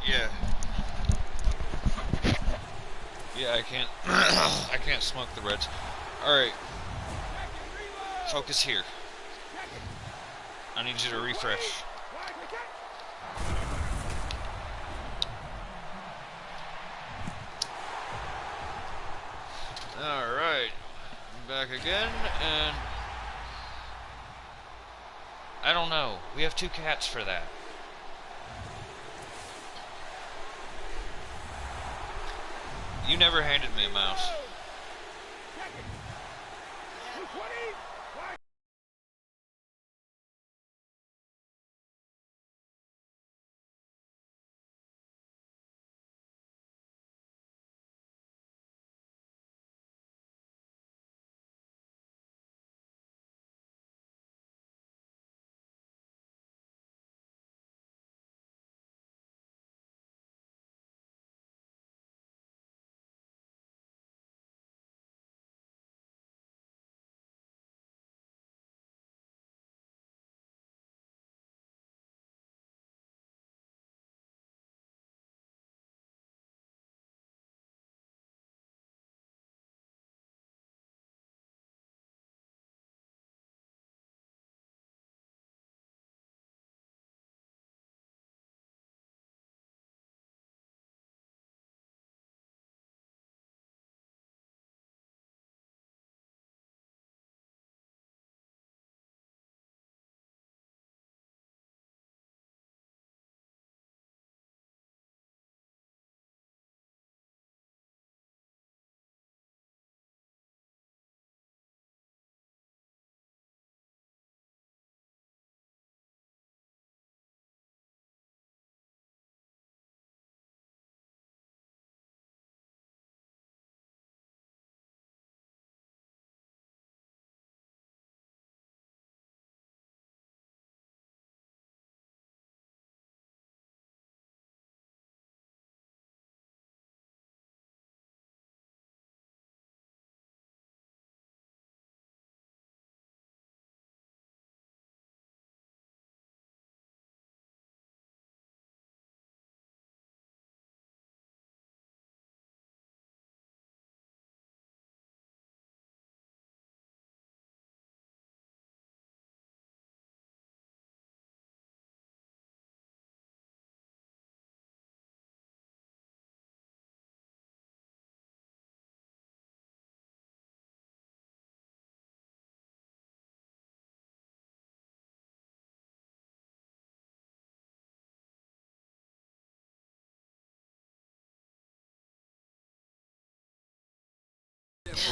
Yeah. Yeah, I can't. I can't smoke the Reds. All right. Focus here. I need you to refresh. All right. I'm back again, and I don't know. We have 2 cats for that. You never handed me a mouse.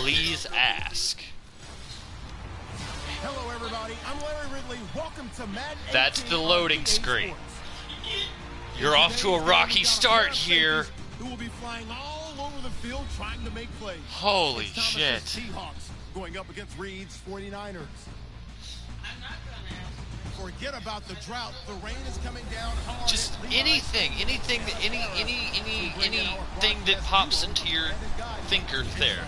Please ask. Hello, everybody. I'm Larry Ridley. Welcome to Madden. That's the loading screen. You're off to a rocky start here. Who will be flying all over the field trying to make plays. Holy shit. Seahawks going up against Reed's 49ers. Forget about the drought. The rain is coming down hard. Just anything that pops into your thinker there.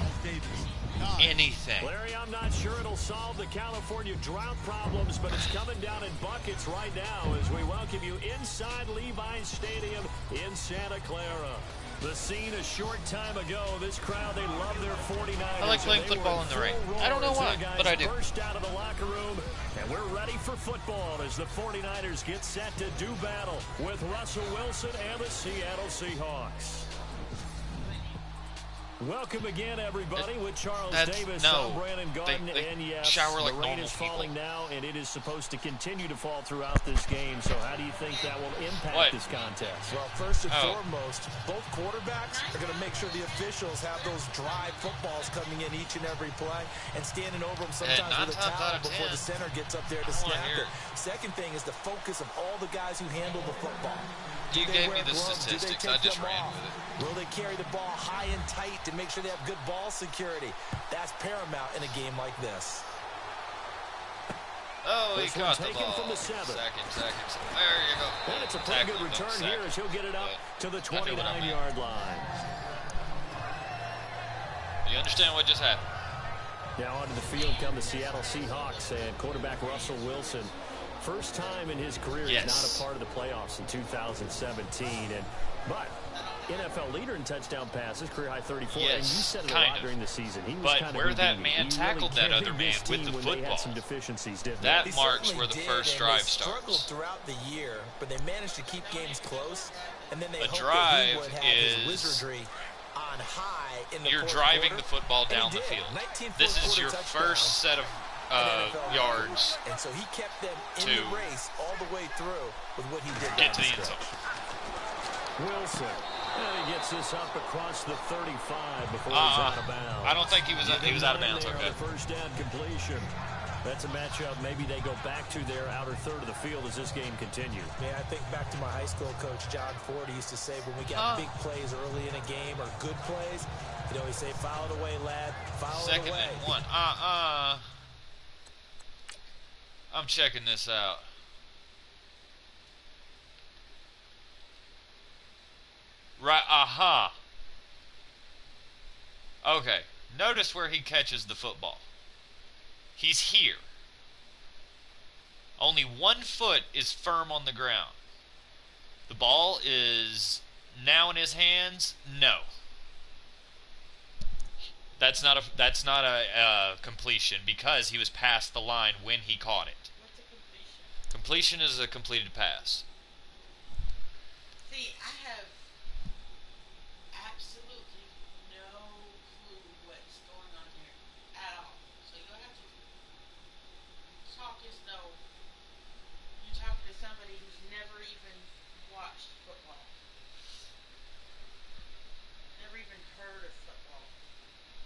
Anything. Larry, I'm not sure it'll solve the California drought problems, but it's coming down in buckets right now as we welcome you inside Levi's Stadium in Santa Clara. The scene a short time ago, this crowd, they love their 49ers. I like playing football in the rain. I don't know why, but I do. Burst out of the locker room, and we're ready for football as the 49ers get set to do battle with Russell Wilson and the Seattle Seahawks. Welcome again, everybody, with Charles Davis, Brandon Garden, and yes, shower like the rain is falling now, and it is supposed to continue to fall throughout this game. So how do you think that will impact this contest? Well, first and foremost, both quarterbacks are going to make sure the officials have those dry footballs coming in each and every play and standing over them sometimes with a towel before the center gets up there to snap it. Second thing is the focus of all the guys who handle the football. You gave me the statistics. I just ran with it. Will they carry the ball high and tight to make sure they have good ball security? That's paramount in a game like this. Oh, he caught the ball. From the 7. Second. There you go. And it's a pretty good return here as he'll get it up to the 29-yard line. You understand what just happened? Now onto the field come the Seattle Seahawks and quarterback Russell Wilson. First time in his career he's not a part of the playoffs in 2017. But NFL leader in touchdown passes, career high 34. Yes, and you said it a lot during the season. He was but kind of where that Houdini. man tackled that other man with the football, they had some deficiencies, didn't that they? marks where the first drive starts. Struggled throughout the year, but they managed to keep games close. And then they a hoped drive that he would have his is wizardry on high in the you're fourth driving quarter. the football down the field. This is your first set of yards. And so he kept them in the race all the way through with what he did. Get to the end zone. Wilson. And he gets this up across the 35 before he's out of bounds. I don't think he was out of bounds. Okay. First down completion. That's a matchup maybe they go back to their outer third of the field as this game continues. Yeah, I think back to my high school coach, John Ford. He used to say when we got big plays early in a game or good plays, he'd always say, foul it away, lad. Foul it away. Second and 1. I'm checking this out. Right, aha. Okay, notice where he catches the football. He's here. Only 1 foot is firm on the ground. The ball is now in his hands. No. That's not a completion because he was past the line when he caught it. What's a completion? Completion is a completed pass. See, I have absolutely no clue what's going on here at all. So you'll have to talk as though you're talking to somebody who's never even watched football. Never even heard of football.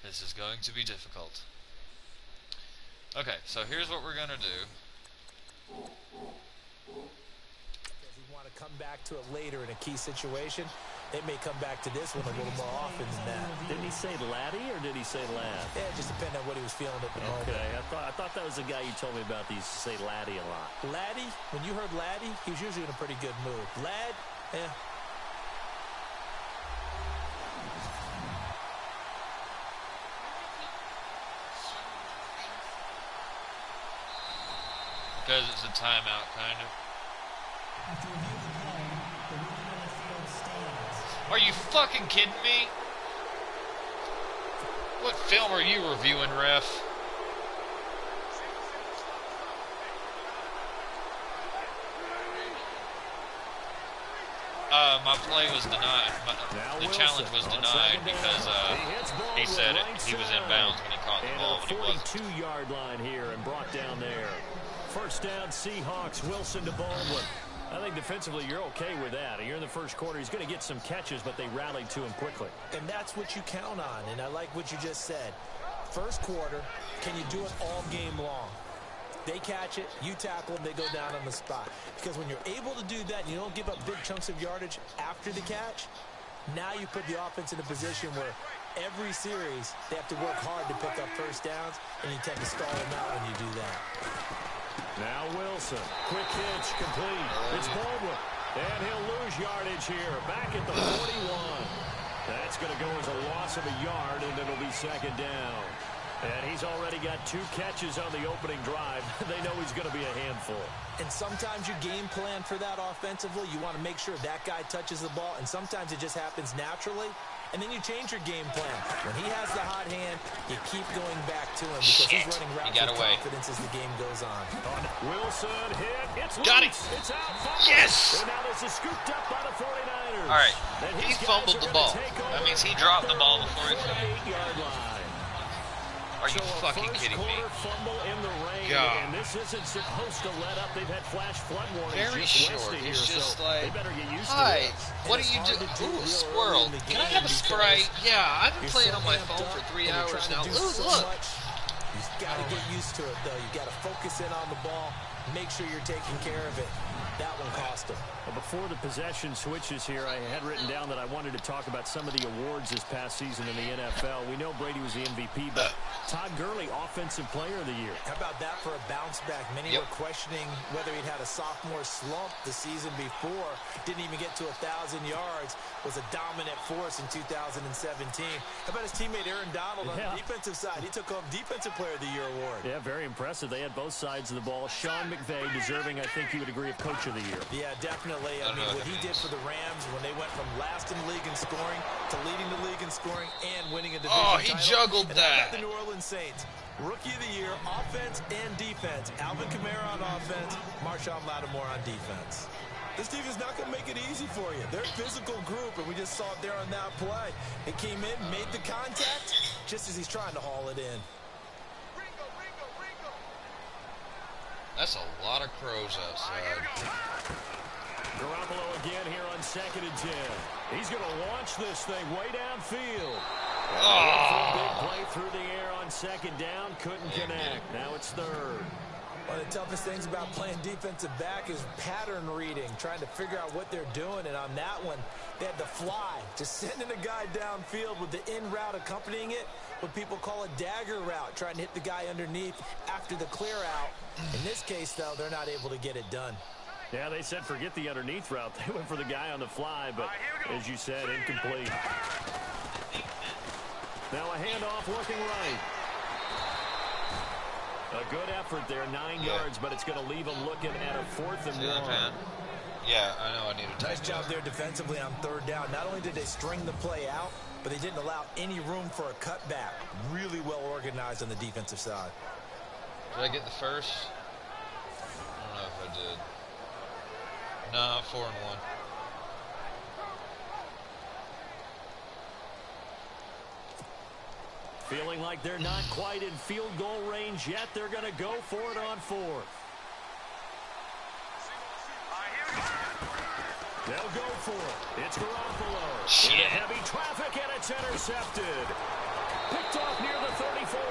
This is going to be difficult. Okay, so here's what we're going to do. If we want to come back to it later in a key situation, they may come back to this one a little more often than that. Didn't he say Laddie or did he say Lad? Yeah, it just depended on what he was feeling at the moment. Okay, I thought that was the guy you told me about. He used to say Laddie a lot. Laddie, when you heard Laddie, he was usually in a pretty good mood. Lad, Because it's a timeout, kind of. Are you fucking kidding me? What film are you reviewing, ref? My play was denied. The challenge was denied because he said he was in bounds when he caught the ball, but he wasn't. 42-yard line here and brought down there. First down, Seahawks. Wilson to Baldwin. I think defensively you're okay with that. You're in the first quarter. He's going to get some catches, but they rallied to him quickly. And that's what you count on, and I like what you just said. First quarter, can you do it all game long? They catch it, you tackle them, they go down on the spot. Because when you're able to do that and you don't give up big chunks of yardage after the catch, now you put the offense in a position where every series they have to work hard to pick up first downs, and you tend to stall them out when you do that. Now Wilson, quick hitch, complete. It's Baldwin, and he'll lose yardage here. Back at the 41. That's going to go as a loss of a yard, and it'll be second down. And he's already got 2 catches on the opening drive. They know he's going to be a handful. And sometimes you game plan for that offensively. You want to make sure that guy touches the ball, and sometimes it just happens naturally. And then you change your game plan. When he has the hot hand, you keep going back to him because he's running routes with confidence as the game goes on. Wilson hit. It's got loose. it. It's out. Fumble. Yes. And now this is scooped up by the 49ers. All right. He fumbled the ball. That means he dropped the ball before he fumbled. 8-yard line. Are you fucking kidding me? Fumble in the rain, God. and this isn't supposed to let up. They've had flash flood warnings. Very short. It's just like, they better get used hi, to this. what do you do? Ooh, a squirrel. Can I have a Sprite? Yeah, I've been playing on my phone for 3 hours now. Ooh, look. You've got to get used to it, though. You've got to focus in on the ball, make sure you're taking care of it. that one cost him. Well, before the possession switches here, I had written down that I wanted to talk about some of the awards this past season in the NFL. We know Brady was the MVP, but Todd Gurley, Offensive Player of the Year. How about that for a bounce back? Many were questioning whether he'd had a sophomore slump the season before. Didn't even get to 1,000 yards. Was a dominant force in 2017. How about his teammate Aaron Donald on the defensive side? He took home Defensive Player of the Year award. Yeah, very impressive. They had both sides of the ball. Sean McVay deserving, I think you would agree, of Coach of the Year. Yeah, definitely. I mean, what he did for the Rams when they went from last in the league in scoring to leading the league in scoring and winning a division title. Oh, he juggled that. The New Orleans Saints. Rookie of the Year, offense and defense. Alvin Kamara on offense, Marshawn Lattimore on defense. This team is not going to make it easy for you. They're a physical group, and we just saw it there on that play. It came in, made the contact, just as he's trying to haul it in. That's a lot of crows outside. Garoppolo again here on 2nd and 10. He's going to launch this thing way downfield. Big play through the air on 2nd down. Couldn't connect. Now it's 3rd. One of the toughest things about playing defensive back is pattern reading, trying to figure out what they're doing. And on that one, they had the fly, just sending a guy downfield with the in route accompanying it, what people call a dagger route, trying to hit the guy underneath after the clear out. In this case, though, they're not able to get it done. Yeah, they said forget the underneath route. They went for the guy on the fly, but as you said, incomplete. Now a handoff looking right. A good effort there, 9 yards, but it's going to leave them looking at a 4th and 1. Yeah, I know I need a nice job there defensively on 3rd down. Not only did they string the play out, but they didn't allow any room for a cutback. Really well organized on the defensive side. Did I get the first? I don't know if I did. No, 4 and 1. Feeling like they're not quite in field goal range yet. They're going to go for it on 4th. They'll go for it. It's Garoppolo. Shit. In heavy traffic, and it's intercepted. Picked off near the 34.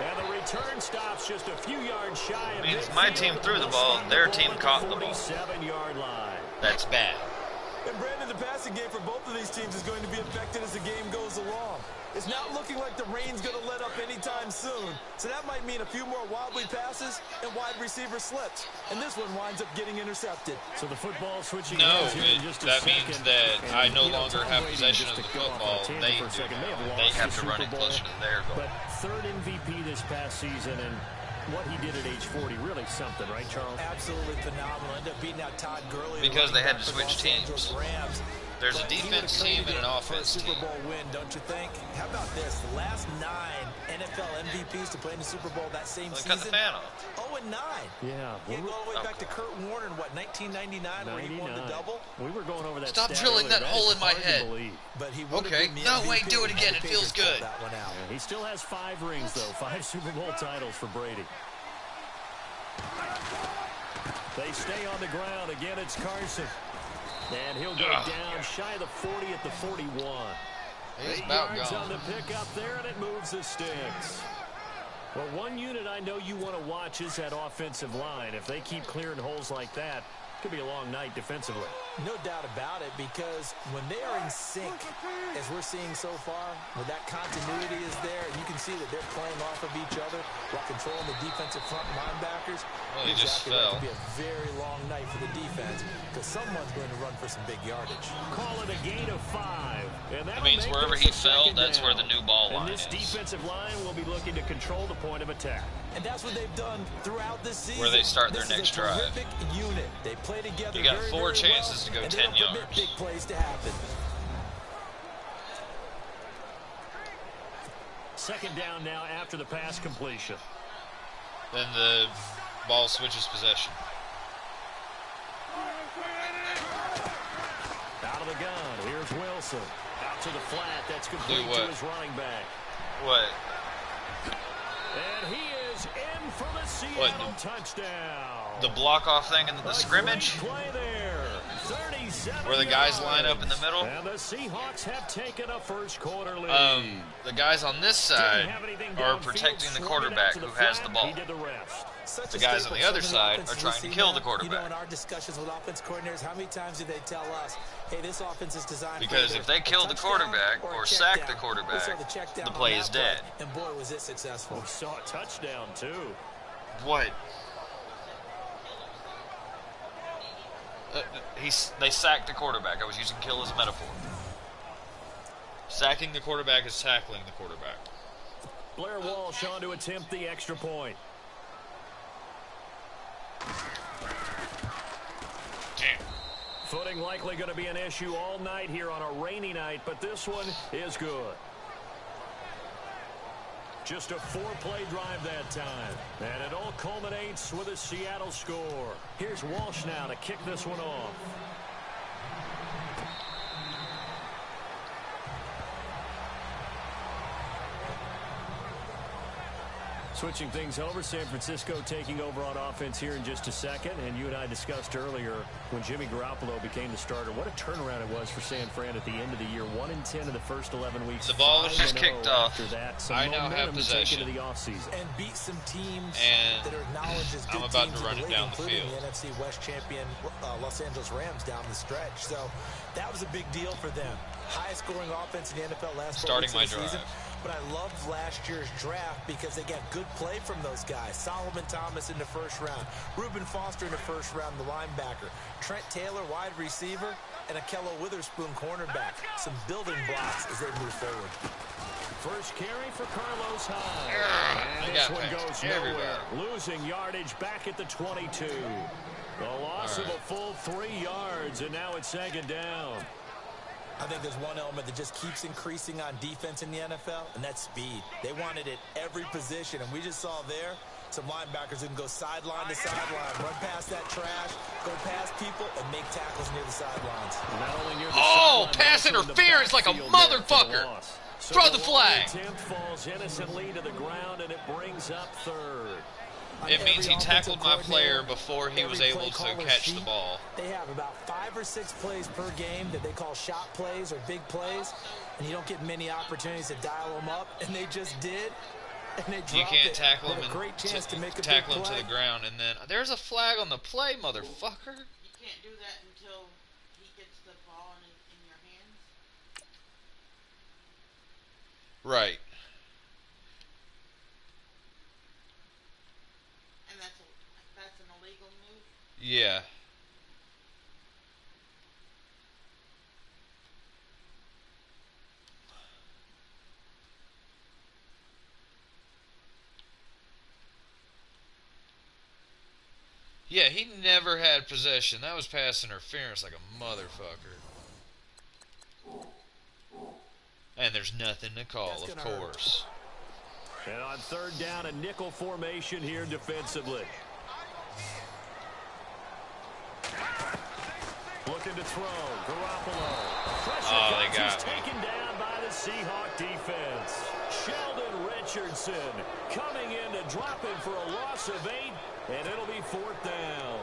And the return stops just a few yards shy of means my team threw the ball, their team caught the ball. 47-yard line. That's bad. And Brandon, the passing game for both of these teams is going to be affected as the game goes along. It's not looking like the rain's going to let up anytime soon. So that might mean a few more wobbly passes and wide receiver slips. And this one winds up getting intercepted. So the football switching. No, that means that I no longer have possession of the football. They do. They have to run it closer to their goal. But 3rd MVP this past season, and what he did at age 40, really something, right, Charles? Absolutely phenomenal. Ended up beating out Todd Gurley. Because they had to switch teams. There's a defense team and an offense team. Super Bowl win, don't you think? How about this? The last 9 NFL MVPs to play in the Super Bowl that same season. Cut the fan off. 0-9. Yeah. You go all the way back to Kurt Warner in, what, 1999, where he won the double? We were going over that. Stop drilling that hole in my head. But he okay. No, wait, do it again. It feels good. That one out. Yeah, he still has 5 rings, though. 5 Super Bowl titles for Brady. They stay on the ground. Again, it's Carson. And he'll go down shy of the 40 at the 41. He's 8 about yards gone. on the pickup there, and it moves the sticks. Well, one unit I know you want to watch is that offensive line. If they keep clearing holes like that, it could be a long night defensively. No doubt about it, because when they are in sync, as we're seeing so far, when that continuity is there, and you can see that they're playing off of each other while controlling the defensive front linebackers. Well, he just fell. It could be a very long night for the defense, because someone's going to run for some big yardage. Call it a gain of 5. And that means wherever he fell, that's where the new ball line is. And this defensive line will be looking to control the point of attack. And that's what they've done throughout this season. Where they start their next drive. Terrific unit. They play together. You got very, 4 very chances well, to go and 10 they don't yards. permit big plays to happen. 2nd down now after the pass completion. Then the ball switches possession. Out of the gun. Here's Wilson. Out to the flat. That's complete to his running back. What? And he is in for the Seattle touchdown. The block-off thing in the scrimmage? Play there. where the guys line up in the middle. And the Seahawks have taken a first quarter lead. The guys on this side are protecting the quarterback who has the ball. The guys on the other side are trying to kill the quarterback. You know, in our discussions with offense coordinators, how many times do they tell us, hey, this offense is designed because if they kill the quarterback or sack the quarterback, the play is dead. And boy, was it successful. We saw a touchdown, too. What? They sacked the quarterback. I was using kill as a metaphor. Sacking the quarterback is tackling the quarterback. Blair Walsh on to attempt the extra point. Damn. Footing likely going to be an issue all night here on a rainy night, but this one is good. Just a 4-play drive that time. And it all culminates with a Seattle score. Here's Walsh now to kick this one off. Switching things over, San Francisco taking over on offense here in just a second. And you and I discussed earlier when Jimmy Garoppolo became the starter, what a turnaround it was for San Fran at the end of the year. 1-10 in the first 11 weeks. The ball was just kicked off. After that, some I now have momentum to take possession. into the offseason. And beat some teams And that are acknowledged as good I'm about teams to run in the it league, down the including field. the NFC West champion Los Angeles Rams down the stretch. So that was a big deal for them. Highest scoring offense in the NFL last 4 Starting weeks my of the drive. season. But I loved last year's draft because they got good play from those guys. Solomon Thomas in the first round. Reuben Foster in the first round, the linebacker. Trent Taylor, wide receiver. And Akello Witherspoon, cornerback. Some building blocks as they move forward. First carry for Carlos Hyde. And this one goes nowhere. Losing yardage back at the 22. The loss of a full 3 yards, and now it's second down. I think there's one element that just keeps increasing on defense in the NFL, and that's speed. They want it at every position, and we just saw there some linebackers who can go sideline to sideline, run past that trash, go past people, and make tackles near the sidelines. Pass interference like a motherfucker. So Throw the flag. Attempt falls innocently to the ground, and it brings up third. It means he tackled my player before he was able to catch the ball. They have about 5 or 6 plays per game that they call shot plays or big plays, and you don't get many opportunities to dial them up, and they just did. And they You can't tackle him a great chance to make a tackle big him play. to the ground, and then there's a flag on the play, motherfucker. You can't do that until he gets the ball in your hands. Right. And that's an illegal move. Yeah. Yeah, he never had possession. That was pass interference like a motherfucker. And there's nothing to call, of course. And on third down, a nickel formation here defensively. Looking to throw. Garoppolo. Pressure they got me. taken down by the Seahawk defense. Sheldon Richardson coming in to drop him for a loss of 8, and it'll be 4th down.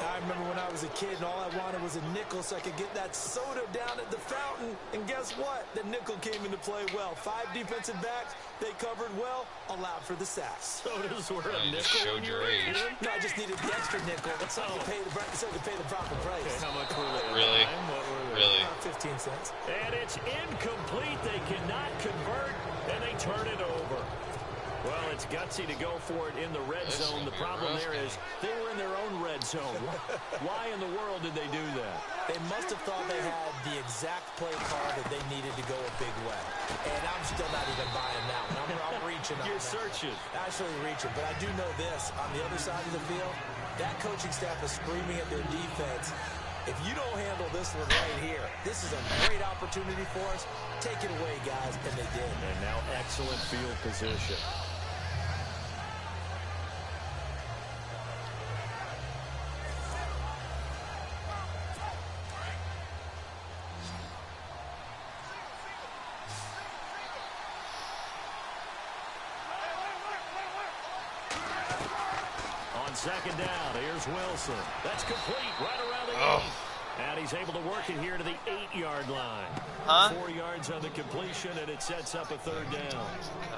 I remember when I was a kid and all I wanted was a nickel so I could get that soda down at the fountain. And guess what? The nickel came into play well. 5 defensive backs, they covered well, allowed for the sacks. Sodas were a You just nickel. showed your age. No, I just needed the extra nickel so I could pay the proper price. Okay, how much were they? Really? What were they? Really? 15 cents. And it's incomplete. They cannot convert, and they turn it over. Well, it's gutsy to go for it in the red This zone. will The be a problem rough there game. is they were in their own red zone. Why in the world did they do that? They must have thought they had the exact play call that they needed to go a big way. And I'm still not even buying that one. I'm reaching on You're that. searching. Actually reaching. But I do know this. On the other side of the field, that coaching staff is screaming at their defense. If you don't handle this one right here, this is a great opportunity for us. Take it away, guys. And they did. And now excellent field position. On second down, here's Wilson. That's complete right around the 8. And he's able to work it here to the 8-yard line. 4 yards on the completion, and it sets up a 3rd down.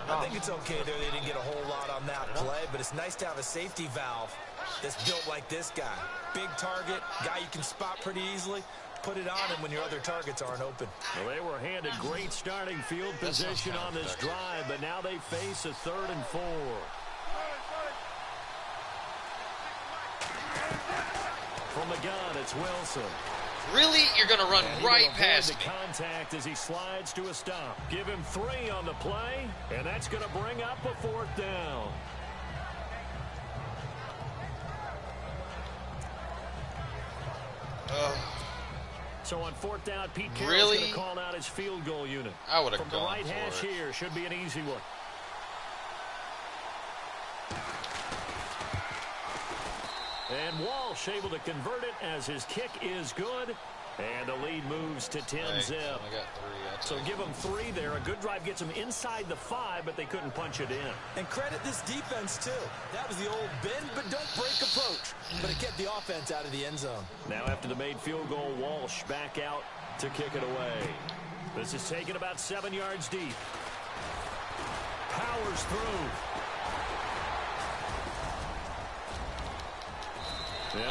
I think it's okay there. They didn't get a whole lot on that play, but it's nice to have a safety valve that's built like this guy. Big target, guy you can spot pretty easily. Put it on him when your other targets aren't open. Well, they were handed great starting field position on this drive, but now they face a 3rd and 4. From the gun, it's Wilson. Really? You're going to run right past me. Contact as he slides to a stop. Give him 3 on the play, and that's going to bring up a 4th down. So on 4th down, Pete Carroll's going to call out his field goal unit. I would have gone for it. From the right hash here, should be an easy one. And Walsh able to convert it as his kick is good. And the lead moves to 10-zip. So give them 3 there. A good drive gets them inside the 5, but they couldn't punch it in. And credit this defense, too. That was the old bend but don't break approach. But it kept the offense out of the end zone. Now after the made field goal, Walsh back out to kick it away. This is taken about 7 yards deep. Powers through.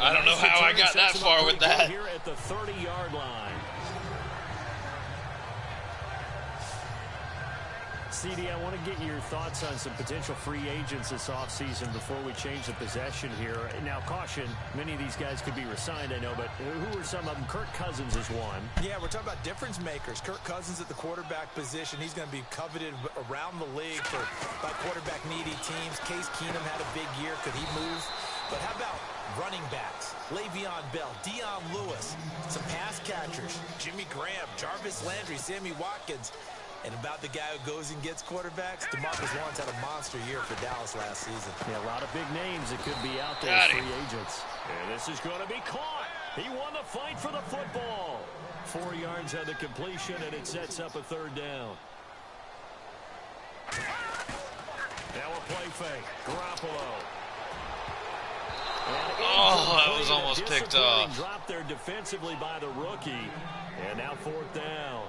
I don't know how I got that far with that. Here at the 30-yard line. CD, I want to get your thoughts on some potential free agents this offseason before we change the possession here. Now, caution, many of these guys could be re-signed, I know, but who are some of them? Kirk Cousins is one. Yeah, we're talking about difference makers. Kirk Cousins at the quarterback position. He's going to be coveted around the league by quarterback-needy teams. Case Keenum had a big year. Could he move? But how about running backs? Le'Veon Bell, Dion Lewis, some pass catchers, Jimmy Graham, Jarvis Landry, Sammy Watkins. And about the guy who goes and gets quarterbacks, DeMarcus Lawrence had a monster year for Dallas last season. Yeah, a lot of big names that could be out there as free agents. And this is going to be caught. He won the fight for the football. 4 yards on the completion, and it sets up a 3rd down. Now a play fake. Garoppolo. Oh, that was almost picked off. Dropped there defensively by the rookie. And now 4th down.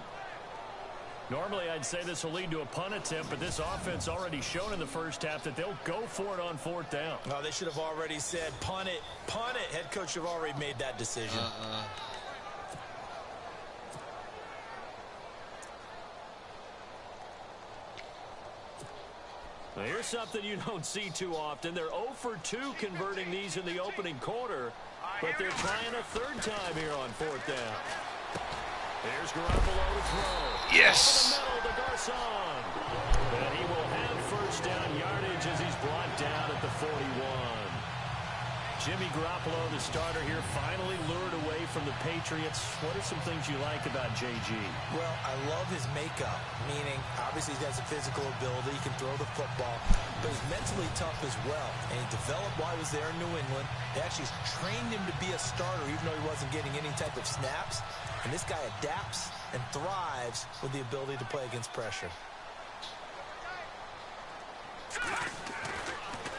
Normally, I'd say this will lead to a punt attempt, but this offense already shown in the first half that they'll go for it on 4th down. No, they should have already said, punt it, punt it. Head coach should have already made that decision. Now, here's something you don't see too often. They're 0 for 2 converting these in the opening quarter, but they're trying a 3rd time here on 4th down. There's Garoppolo to throw. Yes. Over the middle to Garcon. And he will have 1st down yardage as he's brought down at the 41. Jimmy Garoppolo, the starter here, finally lured away from the Patriots. What are some things you like about JG? Well, I love his makeup, meaning obviously he has a physical ability. He can throw the football, but he's mentally tough as well. And he developed while he was there in New England. They actually trained him to be a starter even though he wasn't getting any type of snaps. And this guy adapts and thrives with the ability to play against pressure.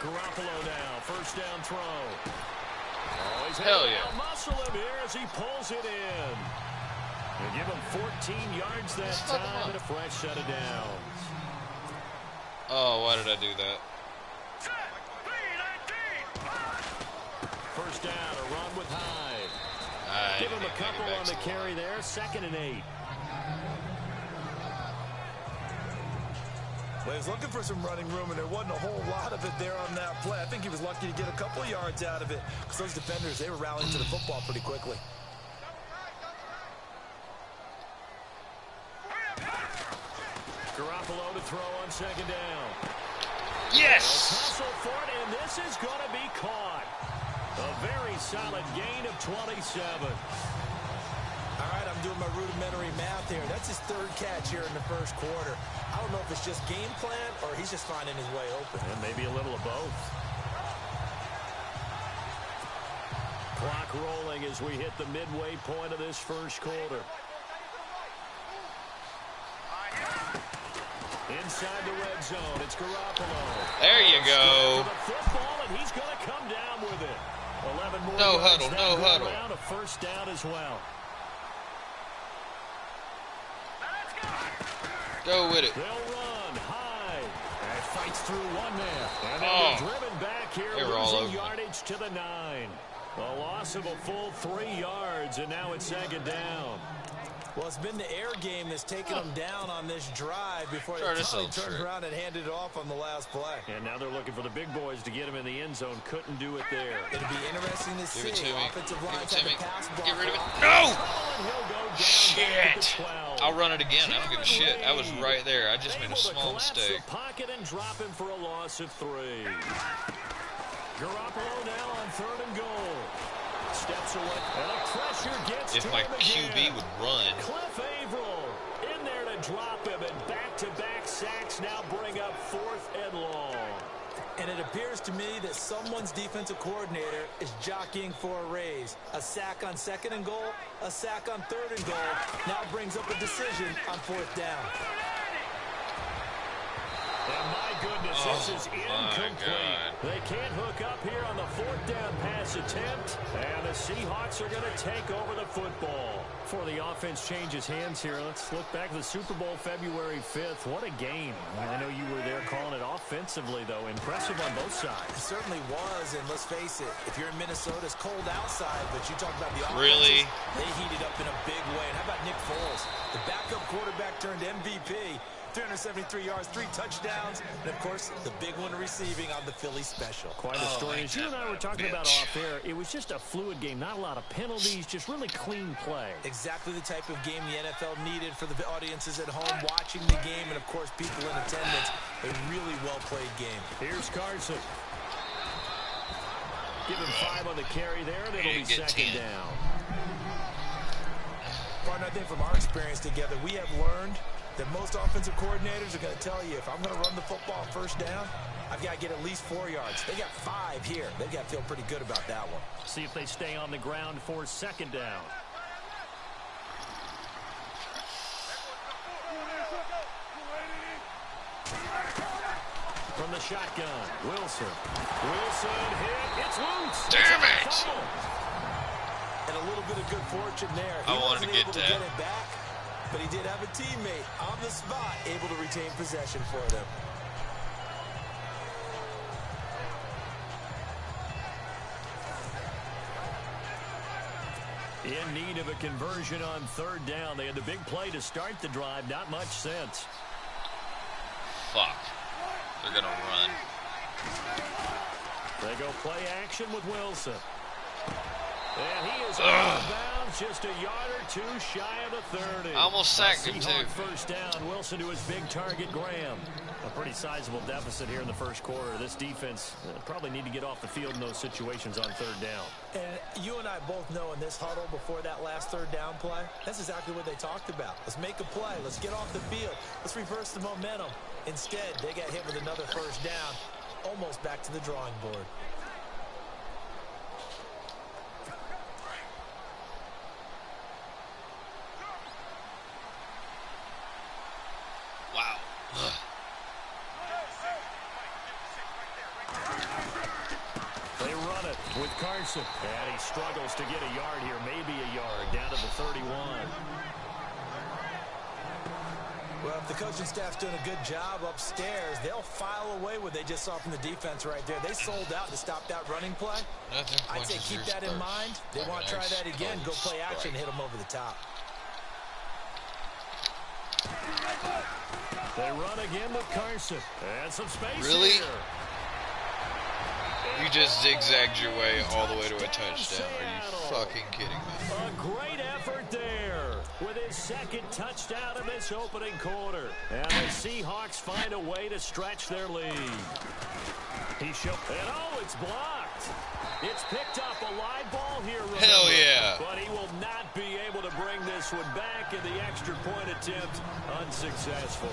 Garoppolo now, 1st down throw. Oh, he's hell yeah. Muscle him here as he pulls it in. They give him 14 yards that time and a fresh set of downs. Oh, why did I do that? 1st down, a run with Hyde. Give him a couple on the carry there, 2nd and 8. Well, he was looking for some running room, and there wasn't a whole lot of it there on that play. I think he was lucky to get a couple of yards out of it because those defenders, they were rallying to the football pretty quickly. Garoppolo to throw on 2nd down. Yes! Tussle for it, and this is going to be caught. A very solid gain of 27. All right, I'm doing my rudimentary math here. That's his 3rd catch here in the 1st quarter. I don't know if it's just game plan or he's just finding his way open. And maybe a little of both. Clock rolling as we hit the midway point of this 1st quarter. Inside the red zone, it's Garoppolo. There you go. The football, and he's going to come down with it. 11 more No yards huddle, that no go huddle. around, a first down as well. Go with it. They'll run high. And fights through one man. And Oh. they're driven back here, They were all over losing me. yardage to the 9. A loss of a full 3 yards, and now it's second down. Well, it's been the air game that's taken them down on this drive before Try they this finally old turned trick. around and handed it off on the last play. And now they're looking for the big boys to get him in the end zone. Couldn't do it there. It'll be interesting to see. Give it to me. Offensive Give it lines to have me. the pass block. Get rid of it. off. No! And he'll go down back at the Shit. 12. I'll run it again. I don't give a shit. I was right there. I just made a Able to small collapse mistake. the pocket and drop him for a loss of 3. Garoppolo now on 3rd and goal. Steps away. And a pressure gets If to my him QB again. would run. Cliff Averill in there to drop him, and back-to-back sacks now bring up 4th and long. And it appears to me that someone's defensive coordinator is jockeying for a raise. A sack on 2nd and goal, a sack on 3rd and goal. Now brings up a decision on 4th down. And my goodness, this is incomplete. God. They can't hook up here on the 4th down pass attempt, and the Seahawks are going to take over the football. Before the offense changes hands here, let's look back to the Super Bowl February 5th. What a game. I know you were there calling it offensively, though. Impressive on both sides. It certainly was, and let's face it, if you're in Minnesota, it's cold outside, but you talk about the offense. Really? They heated up in a big way. And how about Nick Foles? The backup quarterback turned MVP. 373 yards, 3 touchdowns, and, of course, the big one receiving on the Philly special. Quite a story. As you and I were talking about off air, it was just a fluid game. Not a lot of penalties, just really clean play. Exactly the type of game the NFL needed for the audiences at home watching the game, and, of course, people in attendance. A really well-played game. Here's Carson. Give him 5 on the carry there, and it'll be second down. Partner, I think from our experience together, we have learned that most offensive coordinators are going to tell you, if I'm going to run the football first down, I've got to get at least 4 yards. They got 5 here. They've got to feel pretty good about that one. See if they stay on the ground for second down. From the shotgun, Wilson. Wilson hit. It's loose. Damn it! And a little bit of good fortune there. I wanted to get able to that. get it back, but he did have a teammate on the spot able to retain possession for them. In need of a conversion on 3rd down. They had the big play to start the drive. Not much sense. Fuck. They're gonna run. They go play action with Wilson. And he is out of bounds, just a yard or 2 shy of the 30. I almost sacked him, Seahawk too. first down. Wilson to his big target, Graham. A pretty sizable deficit here in the first quarter. This defense probably need to get off the field in those situations on 3rd down. And you and I both know in this huddle before that last 3rd down play, that's exactly what they talked about. Let's make a play. Let's get off the field. Let's reverse the momentum. Instead, they got hit with another first down, almost back to the drawing board. Wow. They run it with Carson. And he struggles to get a yard here, maybe a yard, down to the 31. Well, if the coaching staff's doing a good job upstairs, they'll file away what they just saw from the defense right there. They sold out to stop that running play. Nothing I'd say keep that in mind. They want to try that again. Go play action, hit them over the top. They run again with Carson. And some space Really? here. You just zigzagged your way all the way to a touchdown. Are you fucking kidding me? A great effort there with his 2nd touchdown in this opening quarter. And the Seahawks find a way to stretch their lead. And it's blocked. It's picked up a live ball here. Remember. Hell yeah. But he will not be able to bring this one back, in the extra point attempt unsuccessful.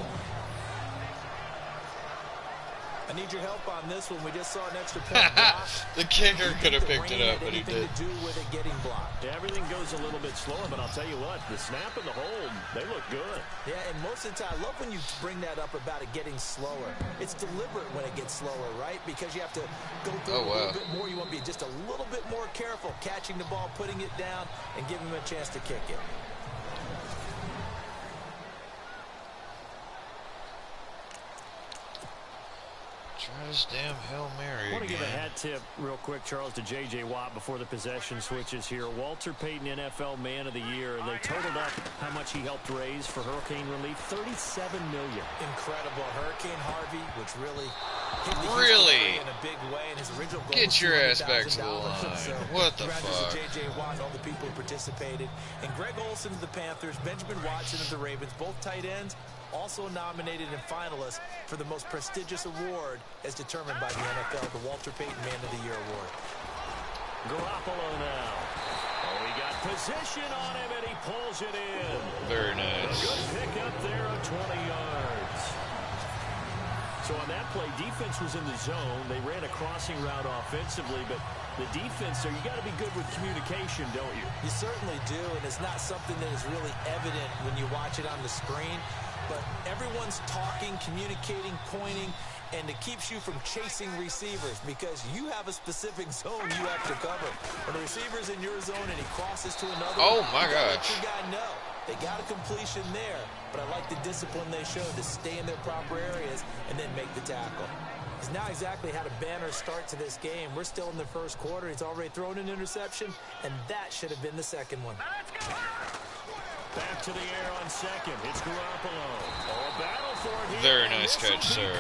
I need your help on this one. We just saw an extra point block. The kicker could have picked it up, but he didn't. did. To do with it getting blocked. Yeah, everything goes a little bit slower, but I'll tell you what, the snap and the hold, they look good. Yeah, and most of the time, I love when you bring that up about it getting slower. It's deliberate when it gets slower, right? Because you have to go through a little bit more. You want to be just a little bit more careful catching the ball, putting it down, and giving him a chance to kick it. Try this damn Hail Mary I want to again. give a hat tip real quick, Charles, to J.J. Watt before the possession switches here. Walter Payton, NFL Man of the Year. They totaled up how much he helped raise for hurricane relief. $37 million. Incredible. Hurricane Harvey, which really hit the Really? in a big way. And his original goal Get was your ass back to the $200,000. line. So What the congratulations fuck? to J.J. Watt and all the people who participated. And Greg Olsen of the Panthers, Benjamin Watson of the Ravens, both tight ends, also nominated and finalists for the most prestigious award as determined by the NFL, the Walter Payton Man of the Year Award. Garoppolo now. Oh, he got position on him, and he pulls it in. Very A nice. good pick up there at 20 yards. So on that play, defense was in the zone. They ran a crossing route offensively, but the defense there, you got to be good with communication, don't you? You certainly do, and it's not something that is really evident when you watch it on the screen. But everyone's talking, communicating, pointing, and it keeps you from chasing receivers because you have a specific zone you have to cover. When the receiver's in your zone and he crosses to another, Oh my you gotta let gosh. your guy know. They got a completion there, but I like the discipline they showed to stay in their proper areas and then make the tackle. He's now exactly had a banner start to this game. We're still in the first quarter. He's already thrown an interception, and that should have been the second one. Back to the air on second. It's Garoppolo. Oh, battle for it here. Very nice catch, sir.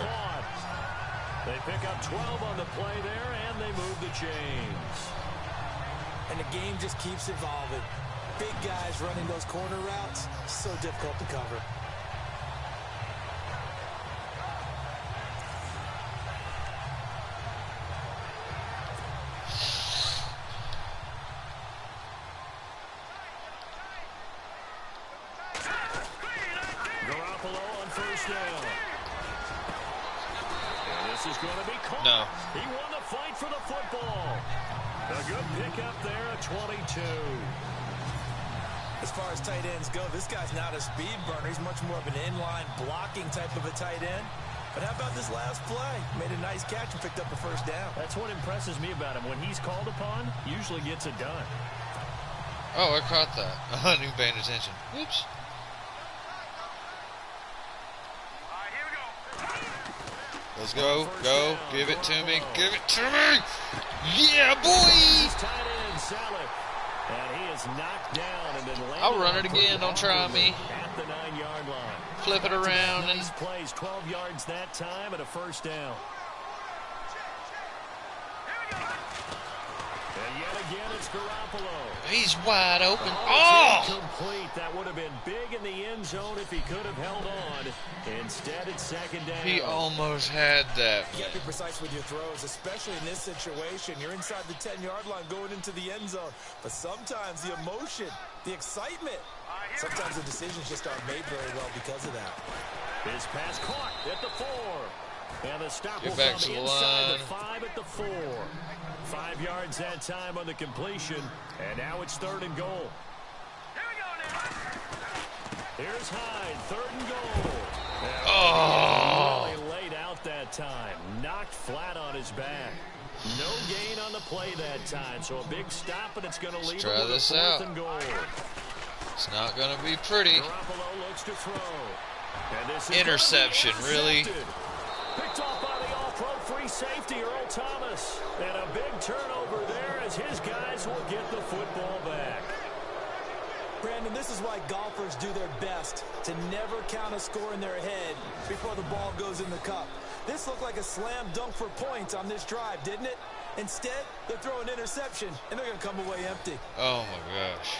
They pick up 12 on the play there, and they move the chains. And the game just keeps evolving. Big guys running those corner routes, so difficult to cover. Garoppolo on first down. And this is going to be caught. No. He won the fight for the football. A good pick up there at 22. As far as tight ends go, this guy's not a speed burner. He's much more of an inline blocking type of a tight end. But how about this last play? Made a nice catch and picked up a first down. That's what impresses me about him. When he's called upon, usually gets it done. Oh, I caught that. I didn't pay attention. Oops. Let's go. Go. Give it to me. Give it to me. Yeah, boy. Tight end Saleh. And he is knocked down and then landed. I'll run it again. Don't try me. At the 9-yard line. Flip it around and Nice plays. 12 yards that time and a first down. And yet again, it's Garoppolo. he's wide open. Oh! Oh! Incomplete. That would have been big in the end zone if he could have held on. Instead, it's second down. He almost had that. You got to be precise with your throws, especially in this situation. You're inside the 10-yard line going into the end zone. But sometimes the emotion, the excitement, sometimes the decisions just aren't made very well because of that. His pass caught at the 4. And the stop Get will back come to the inside line. the 5 at the 4. 5 yards that time on the completion. And now it's 3rd and goal. Here's Hyde, 3rd and goal. And Oh! really laid out that time. Knocked flat on his back. No gain on the play that time. So a big stop, and it's going to lead try him with this a 4th out. and goal. It's not going to be pretty. Garoppolo looks to throw. And this is Interception, gonna be really? intercepted. Picked off by the all-pro free safety, Earl Thomas. And a big turnover there as his guys will get the football back. Brandon, this is why golfers do their best to never count a score in their head before the ball goes in the cup. This looked like a slam dunk for points on this drive, didn't it? Instead, they're throwing interception, and they're going to come away empty. Oh, my gosh.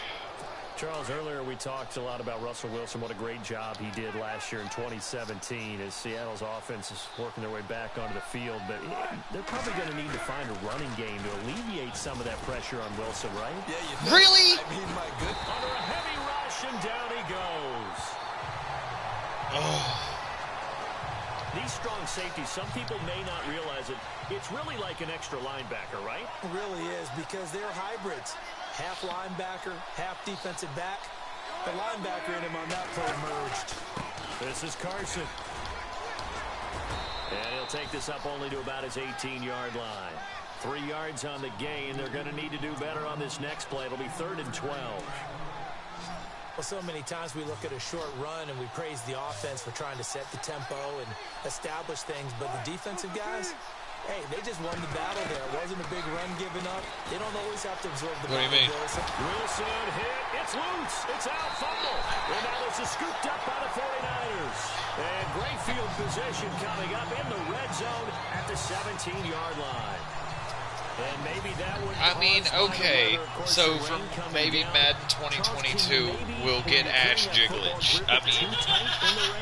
Charles, earlier we talked a lot about Russell Wilson, what a great job he did last year in 2017 as Seattle's offense is working their way back onto the field. But they're probably going to need to find a running game to alleviate some of that pressure on Wilson, right? Yeah, you know, Really? I mean, my goodness. Under a heavy rush, and down he goes. Oh. These strong safeties, some people may not realize it. It's really like an extra linebacker, right? It really is, because they're hybrids. Half linebacker, half defensive back. The linebacker in him on that play emerged. This is Carson. And he'll take this up only to about his 18-yard line. 3 yards on the gain. They're going to need to do better on this next play. It'll be 3rd and 12. Well, so many times we look at a short run and we praise the offense for trying to set the tempo and establish things, but the defensive guys, hey, they just won the battle there. It wasn't a big run given up. They don't always have to absorb the battle. Wilson hit. It's loose. It's out. Fumble. And now this is scooped up by the 49ers. And great field position coming up in the red zone at the 17-yard line. And maybe that would okay, so for maybe Madden 2022, we'll get Ash Jiglich. I mean,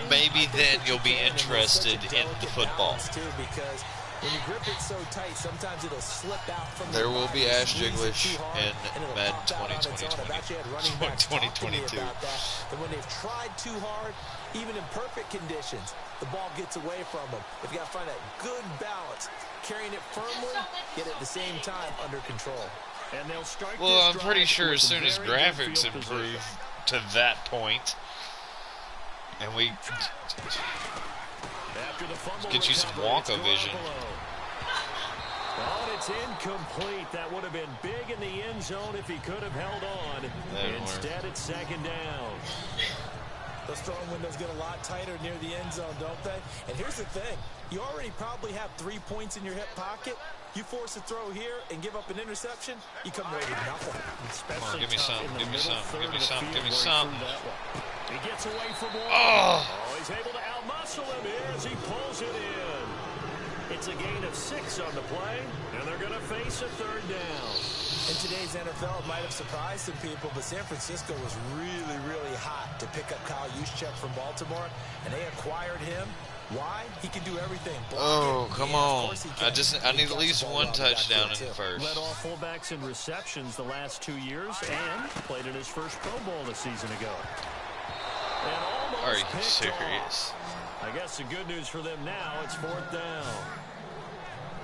maybe then you'll be interested in the football. When you grip it so tight, sometimes it'll slip out from there will be Ash Jiglich in Madden 2022. And when they've tried too hard, even in perfect conditions, the ball gets away from them. They've got to find that good balance, carrying it firmly, yet at the same time under control. And they'll start. Well, I'm pretty sure as soon as graphics improve to that point, and we get you some Wonka vision. Oh, and it's incomplete. That would have been big in the end zone if he could have held on. Instead, it's 2nd down. Those throwing windows get a lot tighter near the end zone, don't they? And here's the thing. You already probably have 3 points in your hip pocket. You force a throw here and give up an interception, you come away with nothing. Come on, give me some, give me some, give me some, give me some. He gets away from one. Oh, he's able to outmuscle him here as he pulls it in. It's a gain of 6 on the play, and they're going to face a 3rd down. In today's NFL, it might have surprised some people, but San Francisco was really, really hot to pick up Kyle Juszczyk from Baltimore, and they acquired him. Why? He can do everything. Oh, come on. I need at least one touchdown in the first. Led all fullbacks in receptions the last 2 years and played in his first Pro Bowl a season ago. Are you serious? I guess the good news for them now, it's 4th down.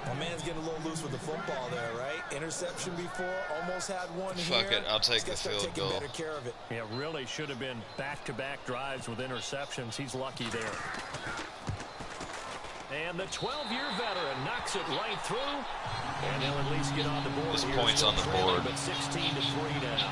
My man's getting a little loose with the football there, right? Interception before, almost had one here. Fuck it, I'll take the field goal. Better care of it. Yeah, really should have been back-to-back drives with interceptions. He's lucky there. And the 12-year veteran knocks it right through. And he'll at least get on the board. This point's on the board. But 16-3 now.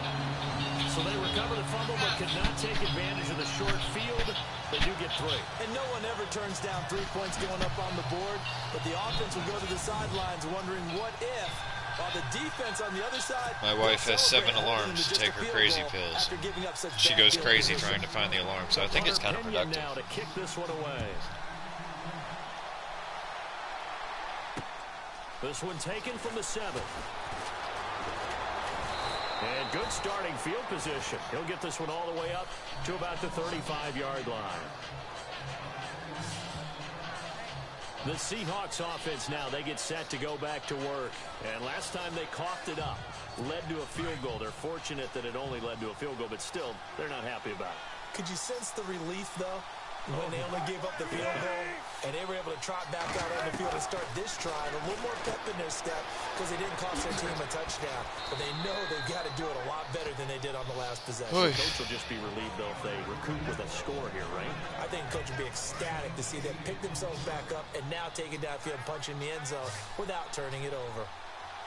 So they recover the fumble but could not take advantage of the short field. They do get 3. And no one ever turns down 3 points going up on the board. But the offense will go to the sidelines wondering what if. While the defense on the other side. My wife has 7 alarms to take her crazy pills. She goes crazy trying to find the alarm, so I think it's kind of productive. Now to kick this one away. This one taken from the 7. And good starting field position. He'll get this one all the way up to about the 35-yard line. The Seahawks offense now, they get set to go back to work. And last time they coughed it up, led to a field goal. They're fortunate that it only led to a field goal, but still, they're not happy about it. Could you sense the relief, though, when they only gave up the field goal and they were able to trot back out on the field and start this drive, a little more pep in their step because they didn't cost their team a touchdown. But they know they've got to do it a lot better than they did on the last possession. Coach will just be relieved, though, if they recoup with a score here, right? I think Coach will be ecstatic to see them pick themselves back up and now take it downfield and punch in the end zone without turning it over.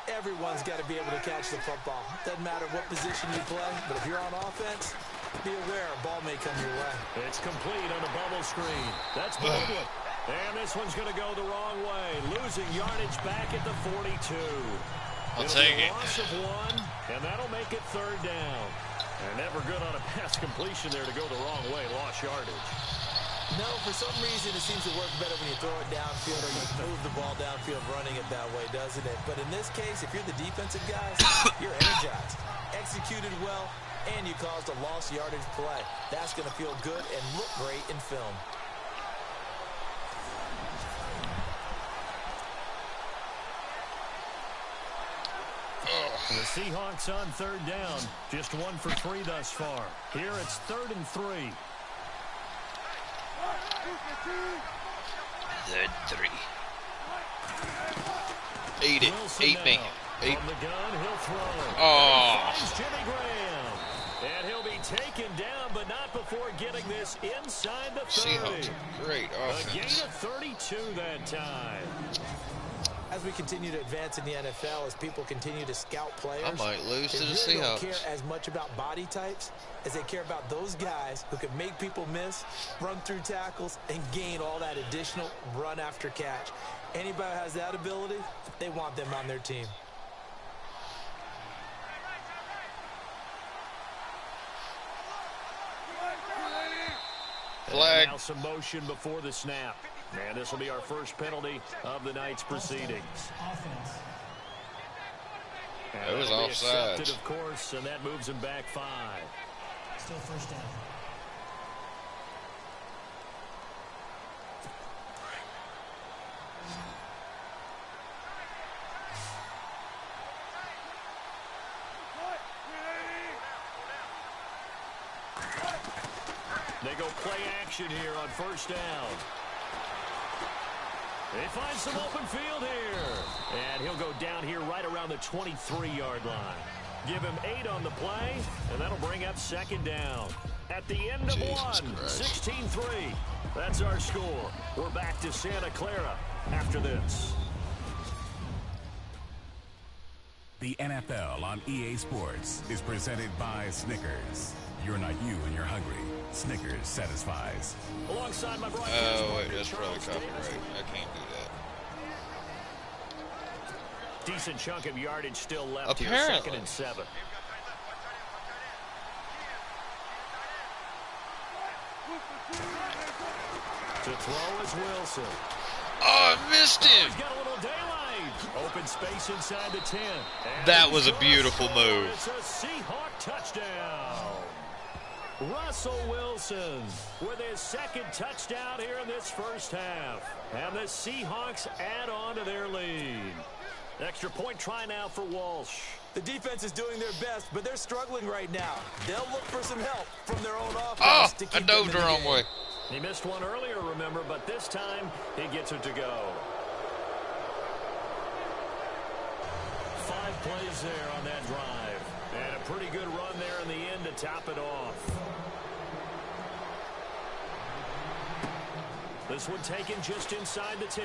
Everyone's got to be able to catch the football. Doesn't matter what position you play, but if you're on offense, be aware a ball may come your way. It's complete on the bubble screen. That's Baldwin. And this one's going to go the wrong way. Losing yardage back at the 42. I'll take it. Loss of 1, and that'll make it 3rd down. And never good on a pass completion there to go the wrong way. Lost yardage. No, for some reason it seems to work better when you throw it downfield or you move the ball downfield running it that way, doesn't it? But in this case, if you're the defensive guys, you're energized. Executed well, and you caused a lost yardage play. That's going to feel good and look great in film. The Seahawks on 3rd down. Just 1 for 3 thus far. Here it's 3rd and 3. Third 3. 8 it. 8 me. 8. On the gun, he'll throw. Oh. Jimmy Graham. And he'll be taken down, but not before getting this inside the 30. Seahawks, great offense. A gain of 32 that time. As we continue to advance in the NFL, as people continue to scout players, I might lose to the they really don't Seahawks. care as much about body types as they care about those guys who can make people miss, run through tackles, and gain all that additional run after catch. Anybody who has that ability, they want them on their team. Flag. Now some motion before the snap. And this will be our first penalty of the night's proceedings. It was offside. Accepted, of course, and that moves him back 5. Still first down. They go play action here on first down. They find some open field here. And he'll go down here right around the 23-yard line. Give him 8 on the play, and that'll bring up second down. At the end of Jesus one, Christ. 16-3. That's our score. We're back to Santa Clara after this. The NFL on EA Sports is presented by Snickers. You're not you and you're hungry. Snickers satisfies. Alongside my Oh, broadcast wait, partner, that's probably Charles copyright. Davis. I can't do that. Decent chunk of yardage still left Apparently. here, 2nd and 7. To throw is Wilson. Oh, I missed him. He's got a little daylight. Open space inside the 10. And That was a he's beautiful gonna score. move. It's a Seahawk touchdown. Russell Wilson with his 2nd touchdown here in this first half. And the Seahawks add on to their lead. Extra point try now for Walsh. The defense is doing their best, but they're struggling right now. They'll look for some help from their own offense. Oh, to keep I them dove in the wrong game. way. He missed one earlier, remember, but this time he gets it to go. 5 plays there on that drive. And a pretty good run there in the end to top it off. This one taken just inside the 10.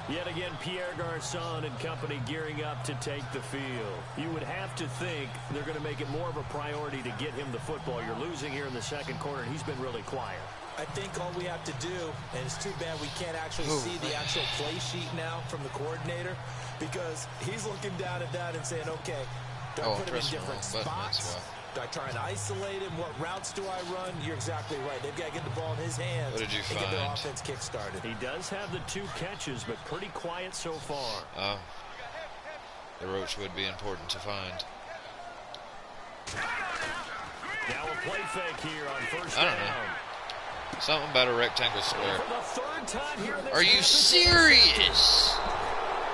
Yet again, Pierre Garçon and company gearing up to take the field. You would have to think they're going to make it more of a priority to get him the football. You're losing here in the 2nd quarter, and he's been really quiet. I think all we have to do, and it's too bad we can't actually see the actual play sheet now from the coordinator, because he's looking down at that and saying, okay, do I put him in different spots? Do I try and isolate him? What routes do I run? You're exactly right. They've got to get the ball in his hands What did you and get their find? offense kick-started. He does have the 2 catches, but pretty quiet so far. Oh. The roach would be important to find. Now a play fake here on first I don't down. know. Something about a rectangle square. For the 3rd time here in this Are you half, serious?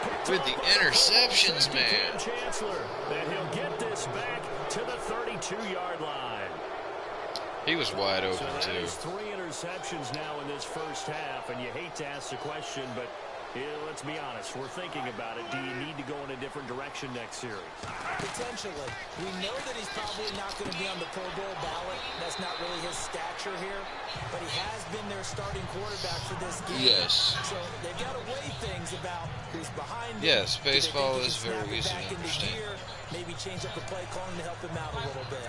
picked With up the by interceptions, safety man. Cam Chancellor. And he'll get this back to the 32-yard line. He was wide So open, that too. is 3 interceptions now in this first half, and you hate to ask the question, but let's be honest, we're thinking about it. Do you need to go in a different direction next series? Potentially. We know that he's probably not going to be on the Pro Bowl ballot. That's not really his stature here. But he has been their starting quarterback for this game. Yes. So they've got to weigh things about who's behind him. Yes, Do they think baseball he can is snap very it easy back to into understand. gear, maybe change up the play calling to help him out a little bit.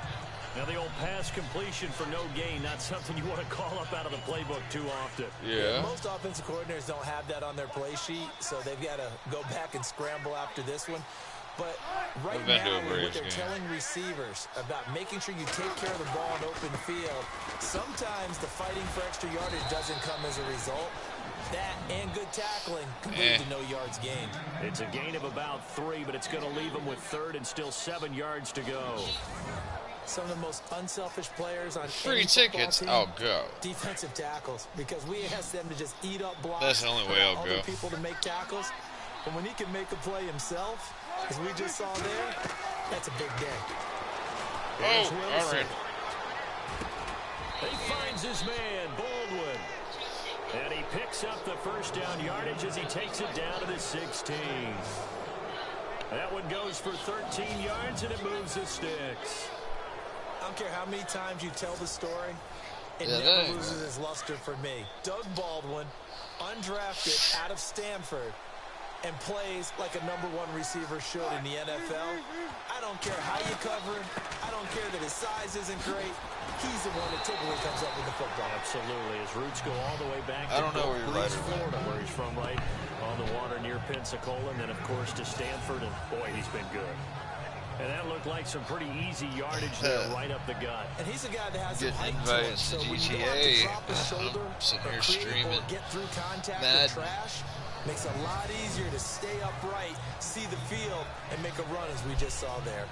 Now the old pass completion for no gain, not something you want to call up out of the playbook too often. Yeah. Most offensive coordinators don't have that on their play sheet, so they've got to go back and scramble after this one. But right I've been to now, a what Braves they're game. telling receivers about making sure you take care of the ball in open field, sometimes the fighting for extra yardage doesn't come as a result. That and good tackling can lead to no yards gained. It's a gain of about 3, but it's going to leave them with 3rd and still 7 yards to go. Some of the most unselfish players on Free any football tickets, team, I'll go. defensive tackles, because we ask them to just eat up blocks. That's the only way allow I'll other go. people to make tackles. But when he can make a play himself, as we just saw there, That's a big day. Oh, all right. He finds his man, Baldwin. And he picks up the first down yardage as he takes it down to the 16. That one goes for 13 yards, and it moves the sticks. I don't care how many times you tell the story, it never loses its luster for me. Doug Baldwin, undrafted out of Stanford, and plays like a #1 receiver should in the NFL. I don't care how you cover him. I don't care that his size isn't great. He's the one that typically comes up with the football. Absolutely. His roots go all the way back to Florida, where he's from, right on the water near Pensacola, and then, of course, to Stanford, and, boy, he's been good. And that looked like some pretty easy yardage there right up the gut. And he's a guy that has some Getting height to him. invites So to when you GTA. don't have to drop his shoulder Sitting or here create streaming. or get through contact Madden. or trash, makes it a lot easier to stay upright, see the field, and make a run as we just saw there.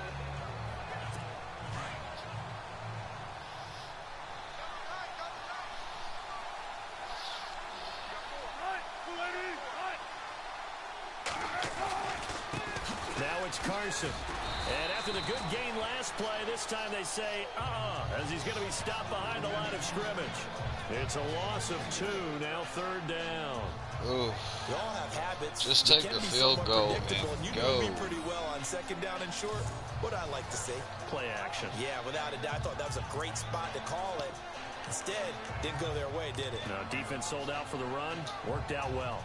Now it's Carson. And after the good gain last play, this time they say, as he's going to be stopped behind the line of scrimmage. It's a loss of 2, now 3rd down. Ooh. We all have habits. Just take the field goal and you go. know me pretty well on 2nd down and short. What I like to see. Play action. Yeah, without a doubt. I thought that was a great spot to call it. Instead, didn't go their way, did it? No, defense sold out for the run. Worked out well.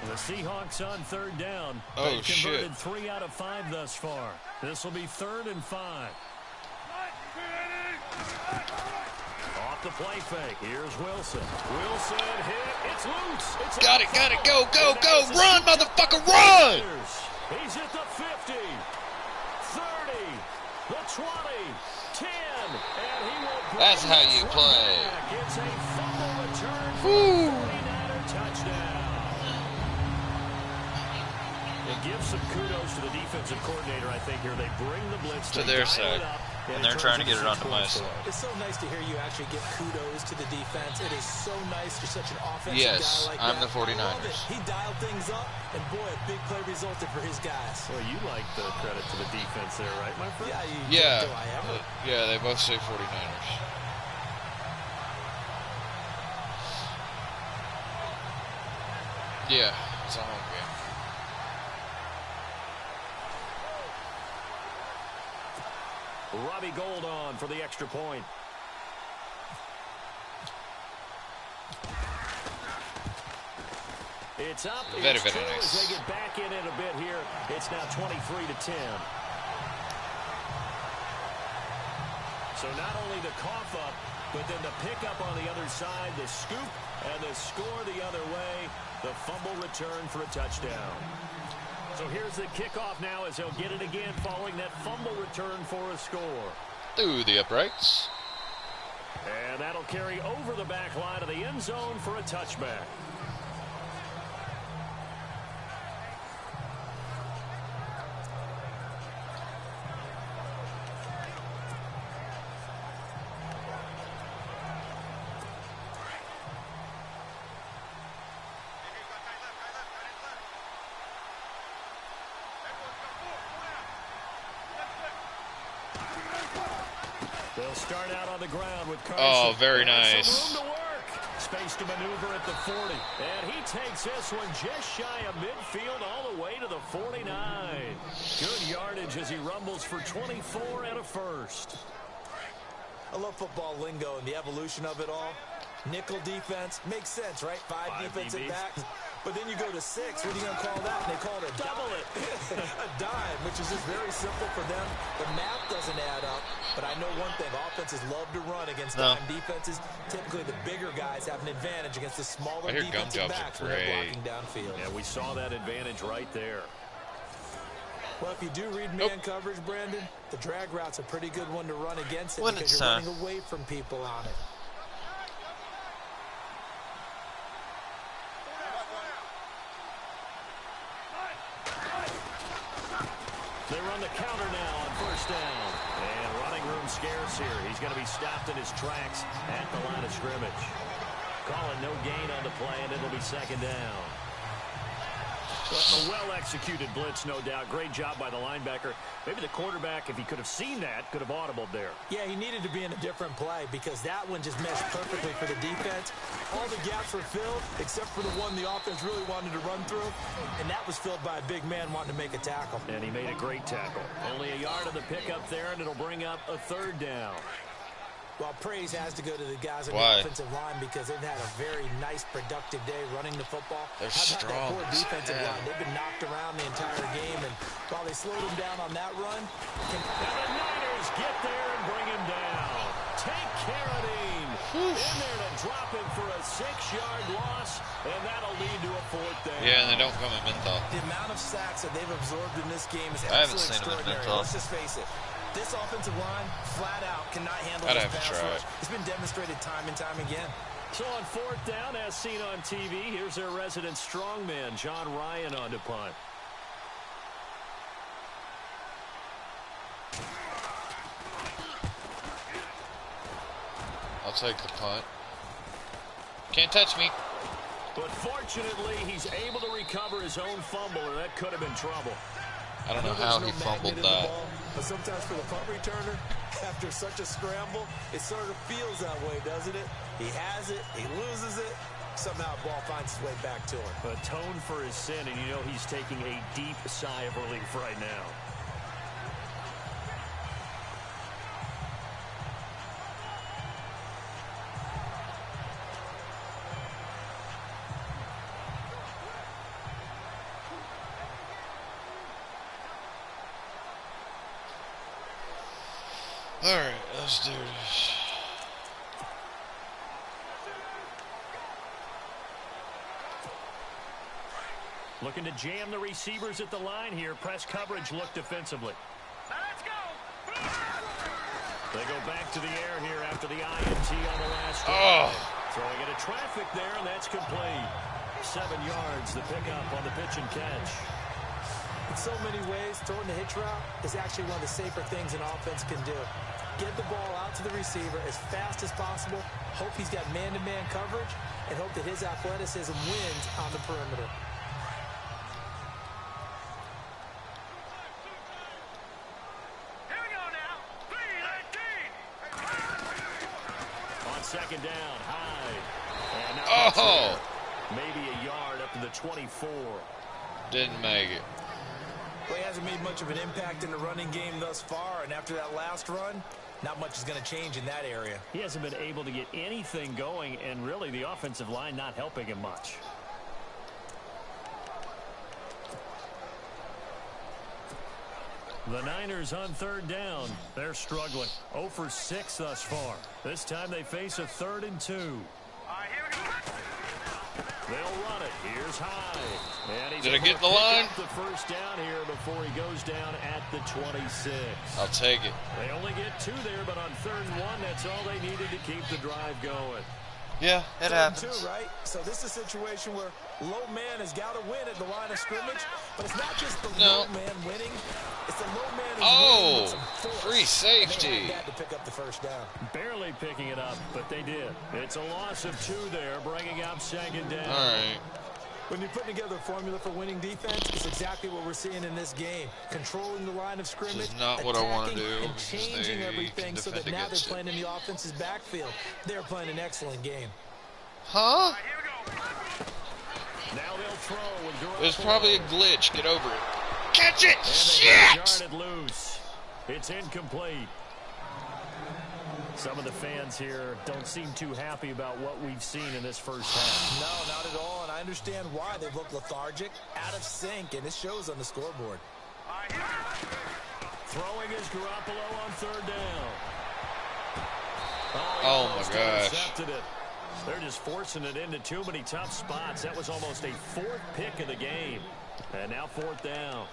The Seahawks on 3rd down. Oh, They've converted shit. 3 out of 5 thus far. This will be 3rd and 5. Off the play fake. Here's Wilson. Wilson hit. It's loose. It's Got it. Go, go, go. Run, motherfucker, run! He's at the 50, 30, the 20, 10, and he will. That's how you play. It's a fumble return for a 49er touchdown. It gives some kudos to the defensive coordinator, I think, here. They bring the blitz To their side. And they're trying to get it onto my side. It's so nice to hear you actually give kudos to the defense. It is so nice for such an offensive Yes, guy like I'm that. the 49ers. I love it. He dialed things up, and boy, a big play resulted for his guys. Well, you like the credit to the defense there, right, my friend? Yeah, Yeah. do I ever? Yeah, they both say 49ers. Yeah, it's a home game. Robbie Gould on for the extra point. It's up. Very, it's very two nice. as they get back in it a bit here. It's now 23-10. So not only the cough up, but then the pickup on the other side, the scoop, and the score the other way. The fumble return for a touchdown. So here's the kickoff now as he'll get it again following that fumble return for a score. Through the uprights. And that'll carry over the back line of the end zone for a touchback. They'll start out on the ground with Carson. Oh, very Some nice. room to work. Space to maneuver at the 40. And he takes this one just shy of midfield all the way to the 49. Good yardage as he rumbles for 24 and a first. I love football lingo and the evolution of it all. Nickel defense makes sense, right? Five defensive DBs. backs. But then you go to 6. What are you going to call that? And they call it a Double it. a dime, which is just very simple for them. The math doesn't add up. But I know one thing. Offenses love to run against dime defenses. Typically, the bigger guys have an advantage against the smaller I hear gum defensive jobs are backs when they're great. blocking downfield. Yeah, we saw that advantage right there. Well, if you do read man coverage, Brandon, the drag route's a pretty good one to run against it When because it's you're running away from people on it. They run the counter now on first down. And running room scarce here. He's going to be stopped in his tracks at the line of scrimmage. Calling no gain on the play, and it'll be second down. A well-executed blitz, no doubt. Great job by the linebacker. Maybe the quarterback, if he could have seen that, could have audibled there. Yeah, he needed to be in a different play because that one just meshed perfectly for the defense. All the gaps were filled except for the one the offense really wanted to run through, and that was filled by a big man wanting to make a tackle. And he made a great tackle. Only a yard of the pickup there, and it'll bring up a third down. Well, praise has to go to the guys on the offensive line because they've had a very nice, productive day running the football. They're How about strong. that poor defensive line? They've been knocked around the entire game, and while they slowed them down on that run. And the Niners get there and bring him down. Take Carradine in there to drop him for a 6-yard loss, and that'll lead to a fourth down. Yeah, and they don't come in menthol. The amount of sacks that they've absorbed in this game is I haven't absolutely seen them in extraordinary. menthol. Let's just face it. This offensive line, flat out, cannot handle I'd this have to pass try rush. it. It's been demonstrated time and time again. So on fourth down, as seen on TV, here's their resident strongman, John Ryan, on to punt. I'll take the punt. Can't touch me. But fortunately, he's able to recover his own fumble, or that could have been trouble. I don't know how he fumbled that. But sometimes for the punt returner, after such a scramble, it sort of feels that way, doesn't it? He has it, he loses it, somehow the ball finds its way back to him. Atone for his sin, and you know he's taking a deep sigh of relief right now. All right, let's do this. Looking to jam the receivers at the line here. Press coverage look defensively. Let's go. They go back to the air here after the INT on the last drive. Throwing into traffic there, and that's complete. 7 yards, the pickup on the pitch and catch. In so many ways, throwing the hitch route is actually one of the safer things an offense can do. Get the ball out to the receiver as fast as possible, hope he's got man-to-man coverage, and hope that his athleticism wins on the perimeter. Here we go now. 3-19. On second down, Hyde. And now maybe a yard up to the 24. Didn't make it. Well, he hasn't made much of an impact in the running game thus far, and after that last run, not much is going to change in that area. He hasn't been able to get anything going, and really the offensive line not helping him much. The Niners on third down. They're struggling. 0 for 6 thus far. This time they face a 3rd and 2. They'll run it. Here's Hyde. And he's Did I get the line? The first down here before he goes down at the 26. I'll take it. They only get 2 there, but on 3rd and 1, that's all they needed to keep the drive going. Yeah, it happens. 3rd and 2, right? So this is a situation where low man has got to win at the line of scrimmage, but it's not just the low man winning. It's the low man who's winning with some force. Free safety. They had to pick up the first down. Barely picking it up, but they did. It's a loss of 2 there, bringing up second down. All right. When you're putting together a formula for winning defense, it's exactly what we're seeing in this game. Controlling the line of scrimmage, This is not what I want to do. and changing everything so that now they're playing in the offense's backfield. They're playing an excellent game. Huh? Now they'll throw with There's probably a glitch. Get over it. Catch it! And Shit! it loose. It's incomplete. Some of the fans here don't seem too happy about what we've seen in this first half. No, not at all, and I understand why. They look lethargic, out of sync, and it shows on the scoreboard. Throwing is Garoppolo on 3rd down. Oh my gosh. Intercepted it. They're just forcing it into too many tough spots. That was almost a 4th pick of the game. And now 4th down.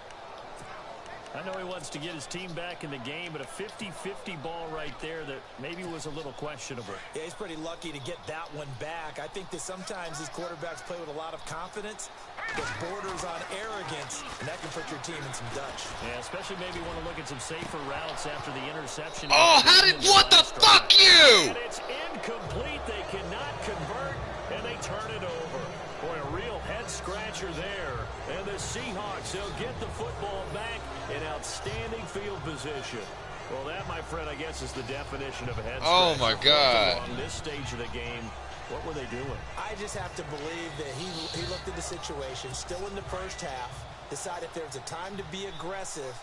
I know he wants to get his team back in the game, but a 50-50 ball right there that maybe was a little questionable. Yeah, he's pretty lucky to get that one back. I think that sometimes these quarterbacks play with a lot of confidence that borders on arrogance, and that can put your team in some Dutch. Yeah, especially maybe want to look at some safer routes after the interception. Oh, what the fuck you? And it's incomplete. They cannot convert, and they turn it over. Boy, a real head-scratcher there. And the Seahawks, they'll get the football back in outstanding field position. Well, that, my friend, I guess is the definition of a head-scratcher. Oh, my God. On this stage of the game, what were they doing? I just have to believe that he looked at the situation, still in the first half, decided if there's a time to be aggressive,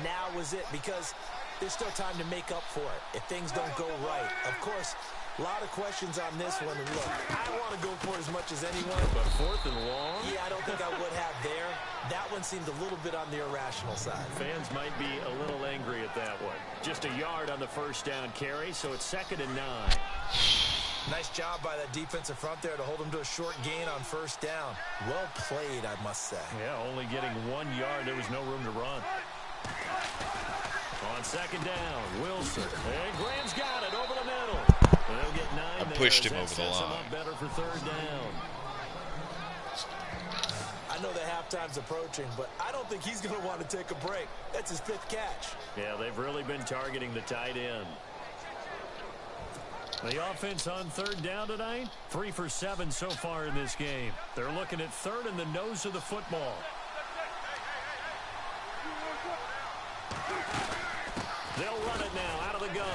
now was it, because there's still time to make up for it if things don't go right. Of course, a lot of questions on this one. And look, I want to go for as much as anyone. But 4th and long? Yeah, I don't think I would have there. That one seemed a little bit on the irrational side. Fans might be a little angry at that one. Just a yard on the first down carry, so it's 2nd and 9. Nice job by that defensive front there to hold him to a short gain on first down. Well played, I must say. Yeah, only getting 1 yard. There was no room to run. On 2nd down, Wilson. And Graham's got it over the middle. They'll get 9 I pushed him over the line. Better for 3rd down. I know the halftime's approaching, but I don't think he's going to want to take a break. That's his 5th catch. Yeah, they've really been targeting the tight end. The offense on 3rd down tonight, 3 for 7 so far in this game. They're looking at 3rd and the nose of the football. They'll run it now out of the gun.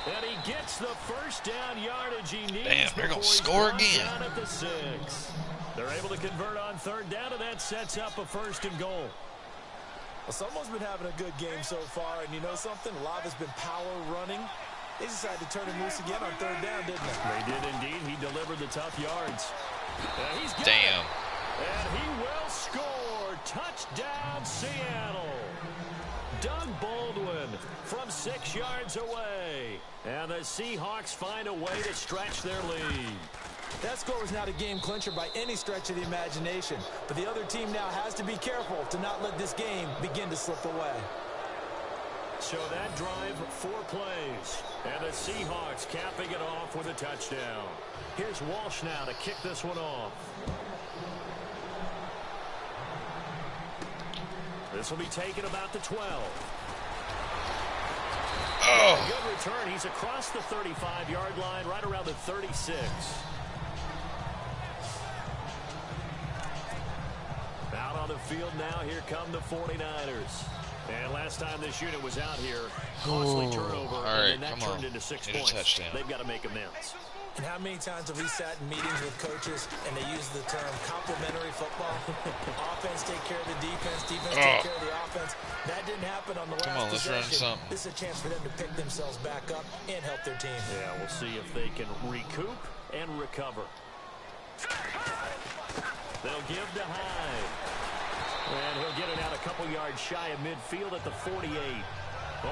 And he gets the first down yardage he needs. Damn, they're going to score again. Down at the 6. They're able to convert on 3rd down, and that sets up a 1st and goal. Well, someone's been having a good game so far, and you know something? A lot has been power running. They decided to turn him loose again on 3rd down, didn't they? They did indeed. He delivered the tough yards. He's got Damn. it. And he will score. Touchdown, Seattle. Doug Baldwin from 6 yards away. And the Seahawks find a way to stretch their lead. That score was not a game clincher by any stretch of the imagination. But the other team now has to be careful to not let this game begin to slip away. So that drive, 4 plays. And the Seahawks capping it off with a touchdown. Here's Walsh now to kick this one off. This will be taken about the 12. Oh. Good return. He's across the 35-yard line, right around the 36. Out on the field now, here come the 49ers. And last time this unit was out here, costly turnover, all right, and that turned into 6 points. They've got to make amends. And how many times have we sat in meetings with coaches and they use the term complementary football? Offense take care of the defense, defense take care of the offense. That didn't happen on the last let's possession. run something. This is a chance for them to pick themselves back up and help their team. Yeah, we'll see if they can recoup and recover. They'll give to Hyde. And he'll get it out a couple yards shy of midfield at the 48.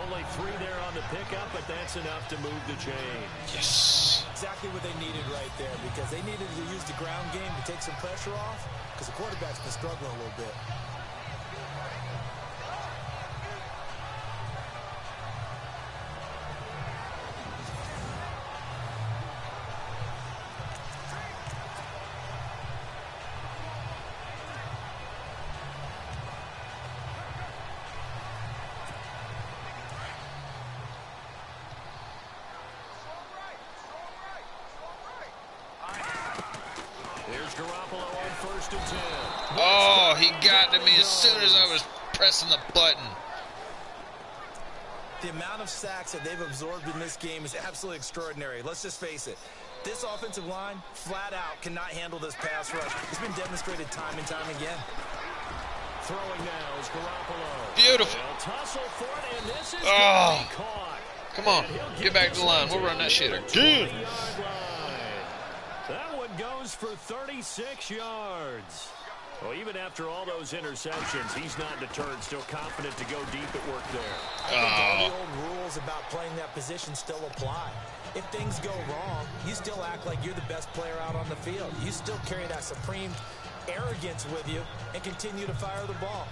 Only 3 there on the pickup, but that's enough to move the chains. Yes. Exactly what they needed right there, because they needed to use the ground game to take some pressure off, because the quarterback's been struggling a little bit. Oh, he got to me as soon as I was pressing the button. The amount of sacks that they've absorbed in this game is absolutely extraordinary. Let's just face it. This offensive line, flat out, cannot handle this pass rush. It's been demonstrated time and time again. Throwing now is Garoppolo. Beautiful. Tussle for it, and this is caught. Come on, get back to the line. We'll run that shit again. That one goes for 36 yards. Well, even after all those interceptions, he's not deterred, still confident to go deep at work there. I think all the old rules about playing that position still apply. If things go wrong, you still act like you're the best player out on the field. You still carry that supreme arrogance with you and continue to fire the ball.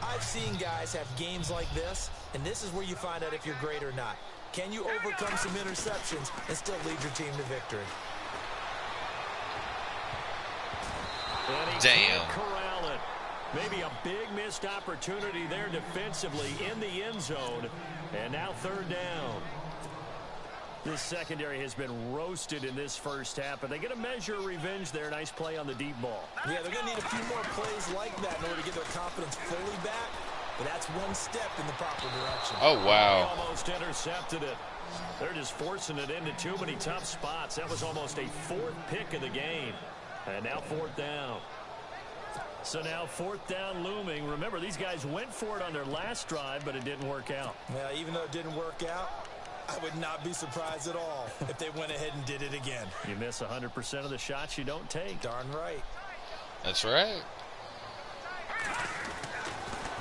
I've seen guys have games like this, and this is where you find out if you're great or not. Can you overcome some interceptions and still lead your team to victory? Damn. Corral it. Maybe a big missed opportunity there defensively in the end zone. And now 3rd down. This secondary has been roasted in this first half, but they get a measure of revenge there. Nice play on the deep ball. Yeah, they're going to need a few more plays like that in order to get their confidence fully back. But that's one step in the proper direction. Oh, wow. Almost intercepted it. They're just forcing it into too many tough spots. That was almost a fourth pick of the game. And now fourth down. So now fourth down looming. Remember, these guys went for it on their last drive, but it didn't work out. Yeah, even though it didn't work out, I would not be surprised at all if they went ahead and did it again. You miss 100% of the shots you don't take. Darn right. That's right.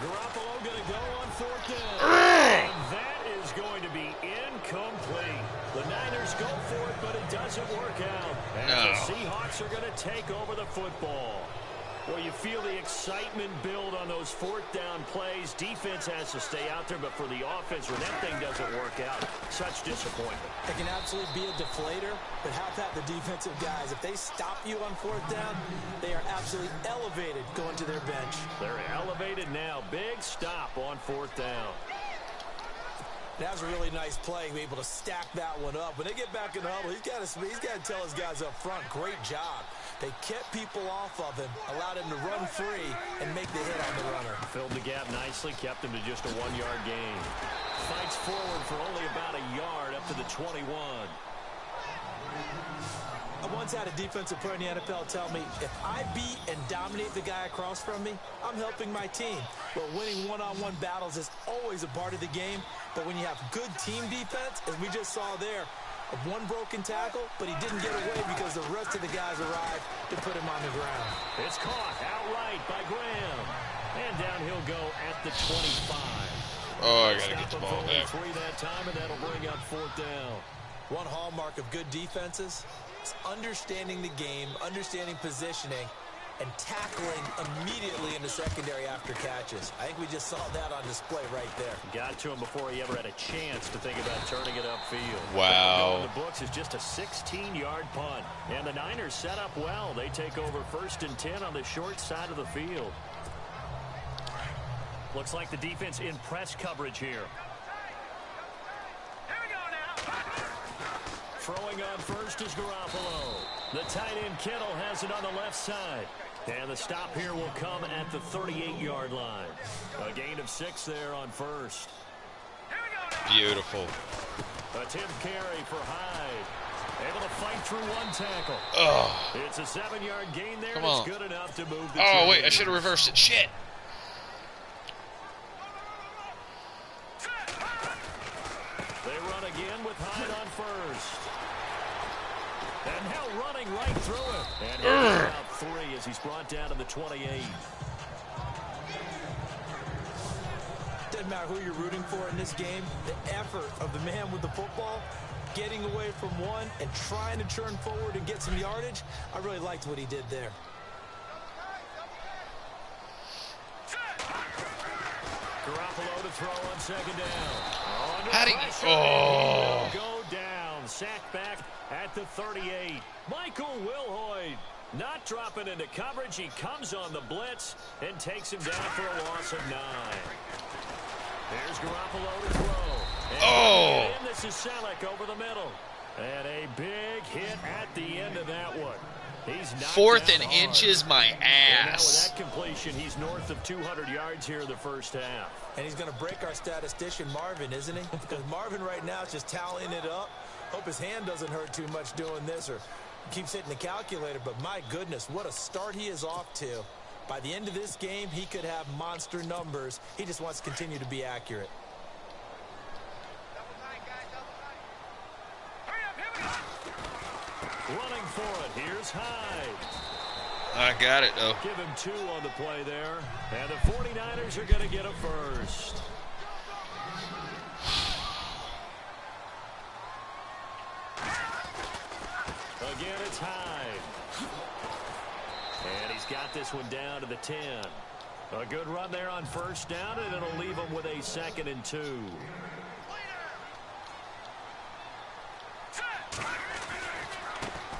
Garoppolo going to go on fourth down. And that is going to be incomplete. The Niners go for it, but it doesn't work out. And the Seahawks are going to take over the football. Well, you feel the excitement build on those fourth down plays. Defense has to stay out there, but for the offense, when that thing doesn't work out, such disappointment. It can absolutely be a deflator, but how about the defensive guys? If they stop you on fourth down, they are absolutely elevated going to their bench. They're elevated now. Big stop on fourth down. That was a really nice play, able to stack that one up. When they get back in the huddle, he's got to tell his guys up front, great job. They kept people off of him, allowed him to run free and make the hit on the runner. Filled the gap nicely, kept him to just a 1-yard gain. Fights forward for only about a yard up to the 21. I once had a defensive player in the NFL tell me, if I beat and dominate the guy across from me, I'm helping my team. Well, winning one-on-one battles is always a part of the game, but when you have good team defense, as we just saw there, one broken tackle, but he didn't get away because the rest of the guys arrived to put him on the ground. It's caught outright by Graham. And down he'll go at the 25. Oh, I got to get the ball back. 3 that time, and that'll bring up fourth down. One hallmark of good defenses is understanding the game, understanding positioning, and tackling immediately in the secondary after catches. I think we just saw that on display right there. Got to him before he ever had a chance to think about turning it upfield. Wow. The books is just a 16-yard punt. And the Niners set up well. They take over 1st and 10 on the short side of the field. Looks like the defense in press coverage here. Throwing on first is Garoppolo. The tight end Kittle has it on the left side. And the stop here will come at the 38-yard line. A gain of 6 there on first. Beautiful. Attempt carry for Hyde. Able to fight through one tackle. Oh. It's a 7-yard gain there. Come on. It's good enough to move the Oh, wait, I chains. should have reversed it. Shit. They run again with Hyde on first. And now running right through it. And he's about 3 as he's brought down to the 28. Doesn't matter who you're rooting for in this game, the effort of the man with the football, getting away from one and trying to turn forward and get some yardage, I really liked what he did there. Garoppolo to throw on 2nd down. How do you... Oh. Go down. Sack back at the 38. Michael Wilhoit not dropping into coverage. He comes on the blitz and takes him down for a loss of 9. There's Garoppolo to throw. And this is Selleck over the middle. And a big hit at the end of that one. He's 4th and inches, my And now with ass. that completion, he's north of 200 yards here in the first half. And he's going to break our statistician, Marvin, isn't he? Because Marvin right now is just tallying it up. Hope his hand doesn't hurt too much doing this or keeps hitting the calculator. But my goodness, what a start he is off to. By the end of this game, he could have monster numbers. He just wants to continue to be accurate. Running for it. Here's Hyde. I got it, though. Give him 2 on the play there. And the 49ers are going to get a first. Again, it's Hyde. And he's got this one down to the 10. A good run there on 1st down, and it'll leave him with a 2nd and 2.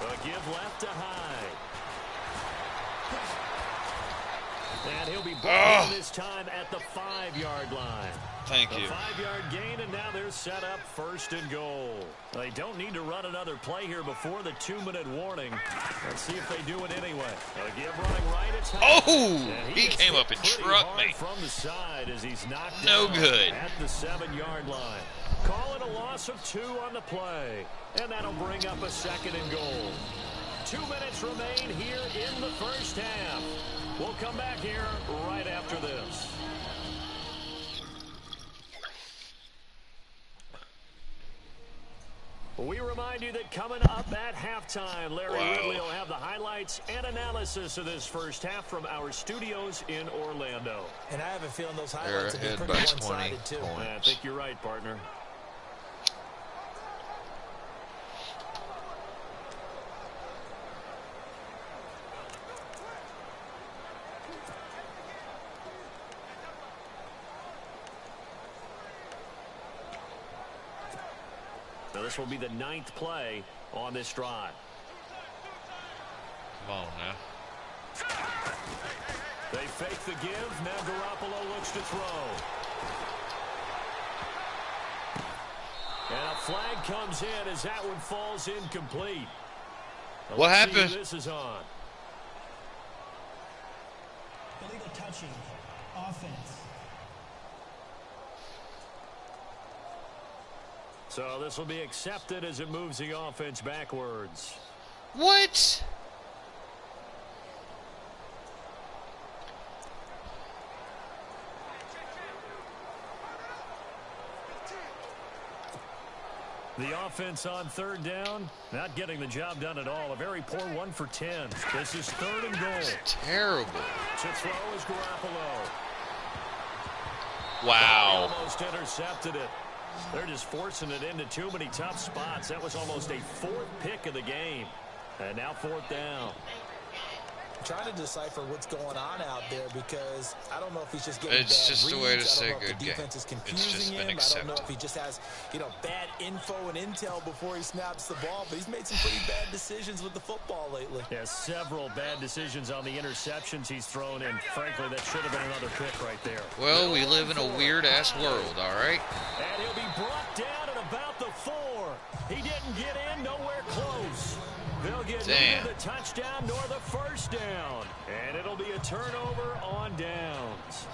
A give left to Hyde. And he'll be brought this time at the 5-yard line. Thank you. 5-yard gain, and now they're set up 1st and goal. They don't need to run another play here before the 2-minute warning. Let's see if they do it anyway. They'll give running right. It's he came up and struck me. From the side as he's knocked no down good. At the 7-yard line. Call it a loss of 2 on the play. And that'll bring up a 2nd and goal. 2 minutes remain here in the first half. We'll come back here right after this. We remind you that coming up at halftime, Larry Ridley will have the highlights and analysis of this first half from our studios in Orlando. And I have a feeling those highlights will be pretty one-sided, too. I think you're right, partner. So this will be the 9th play on this drive. Come on now. They fake the give. Now Garoppolo looks to throw. And a flag comes in as that one falls incomplete. What happened? This is on. Illegal touching. Offense. So this will be accepted as it moves the offense backwards. What? The offense on 3rd down, not getting the job done at all. A very poor 1 for 10. This is 3rd and goal. Terrible. To throw is Garoppolo. Wow. Almost intercepted it. They're just forcing it into too many tough spots. That was almost a 4th pick of the game. And now 4th down. I'm trying to decipher what's going on out there because I don't know if he's just getting It's bad just reads. a way to say I don't know if good the game. defense is It's confusing just been him. I don't know accepted. if he just has, bad info and intel before he snaps the ball, but he's made some pretty bad decisions with the football lately. Yeah, several bad decisions on the interceptions he's thrown in. Frankly, that should have been another pick right there. Well, we live in a weird-ass world, all right? And he'll be brought down at about the 4. He didn't get in, nowhere close. They'll get neither the touchdown nor the first down. And it'll be a turnover on downs.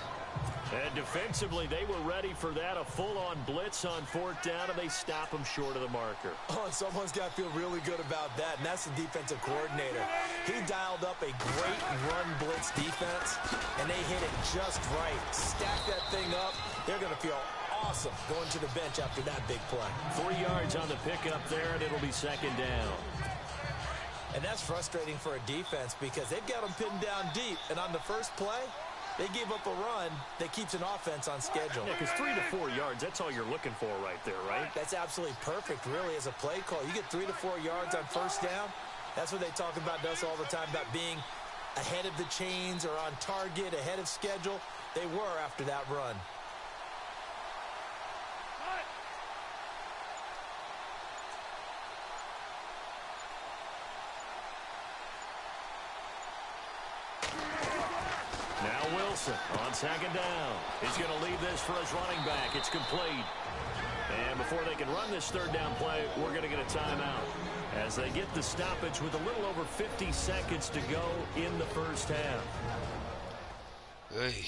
And defensively, they were ready for that, a full-on blitz on 4th down, and they stop him short of the marker. Oh, and someone's got to feel really good about that, and that's the defensive coordinator. He dialed up a great run blitz defense, and they hit it just right. Stack that thing up. They're going to feel awesome going to the bench after that big play. 3 yards on the pickup there, and it'll be 2nd down. And that's frustrating for a defense because they've got them pinned down deep. And on the first play, they gave up a run that keeps an offense on schedule. Yeah, because 3 to 4 yards, that's all you're looking for right there, right? That's absolutely perfect, really, as a play call. You get 3 to 4 yards on first down. That's what they talk about to us all the time, about being ahead of the chains or on target, ahead of schedule. They were after that run. Now Wilson on 2nd down. He's going to lead this for his running back. It's complete. And before they can run this 3rd down play, we're going to get a timeout as they get the stoppage with a little over 50 seconds to go in the first half. Hey.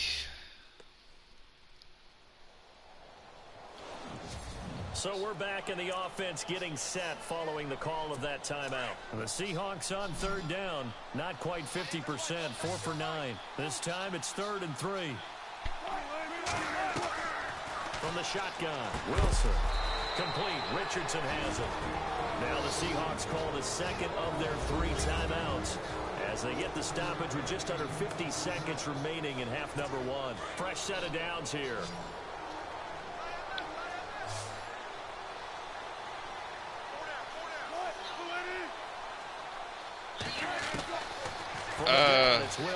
So we're back in the offense getting set following the call of that timeout. The Seahawks on 3rd down, not quite 50%, 4 for 9. This time it's 3rd and 3. From the shotgun, Wilson. Complete. Richardson has it. Now the Seahawks call the 2nd of their 3 timeouts as they get the stoppage with just under 50 seconds remaining in half number 1. Fresh set of downs here.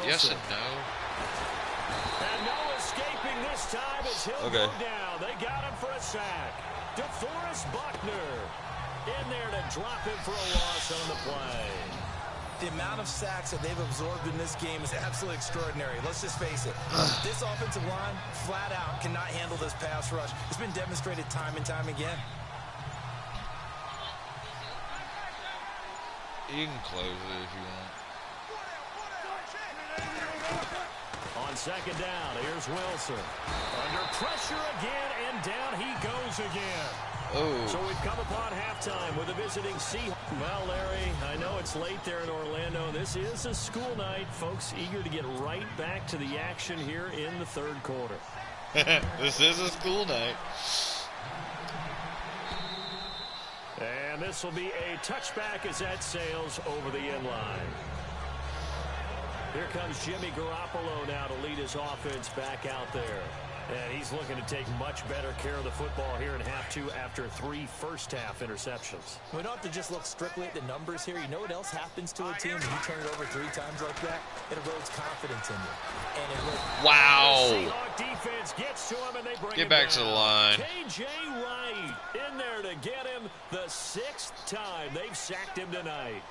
Yes and no. And no escaping this time as he'll go down. They got him for a sack. DeForest Buckner in there to drop him for a loss on the play. The amount of sacks that they've absorbed in this game is absolutely extraordinary. Let's just face it. This offensive line, flat out, cannot handle this pass rush. It's been demonstrated time and time again. You can close it if you want. On second down, here's Wilson. Under pressure again, and down he goes again. Oh. So we've come upon halftime with a visiting Seahawks. Well, Larry, I know it's late there in Orlando. This is a school night. Folks eager to get right back to the action here in the third quarter. This is a school night. And this will be a touchback as that sails over the end line. Here comes Jimmy Garoppolo now to lead his offense back out there. And he's looking to take much better care of the football here in half two after 3 first-half interceptions. We don't have to just look strictly at the numbers here. You know what else happens to a team when you turn it over 3 times like that? It erodes confidence in you. And it wow. The Seahawks defense gets to him, and they bring Get back down. to the line. K.J. Wright in there to get him the 6th time they've sacked him tonight.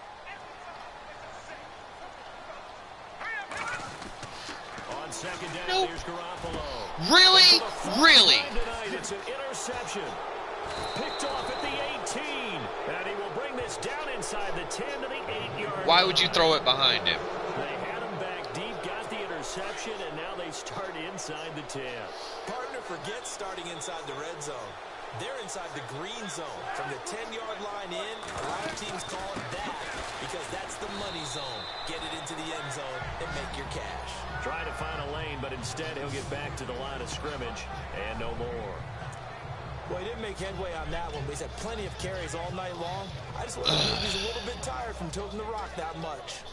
On second down, nope. Here's Garoppolo. Really? Really? Tonight, it's an interception. Picked off at the 18. And he will bring this down inside the 10 to the 8-yard Why would you line. throw it behind him? They had him back deep, got the interception, and now they start inside the 10. Partner forgets starting inside the red zone. They're inside the green zone. From the 10-yard line in, a lot of teams call it that because that's the money zone. Get it into the end zone and make your cash. Trying to find a lane, but instead he'll get back to the line of scrimmage and no more. Well, he didn't make headway on that one, but he's had plenty of carries all night long. I just wonder if he's a little bit tired from toting the rock that much.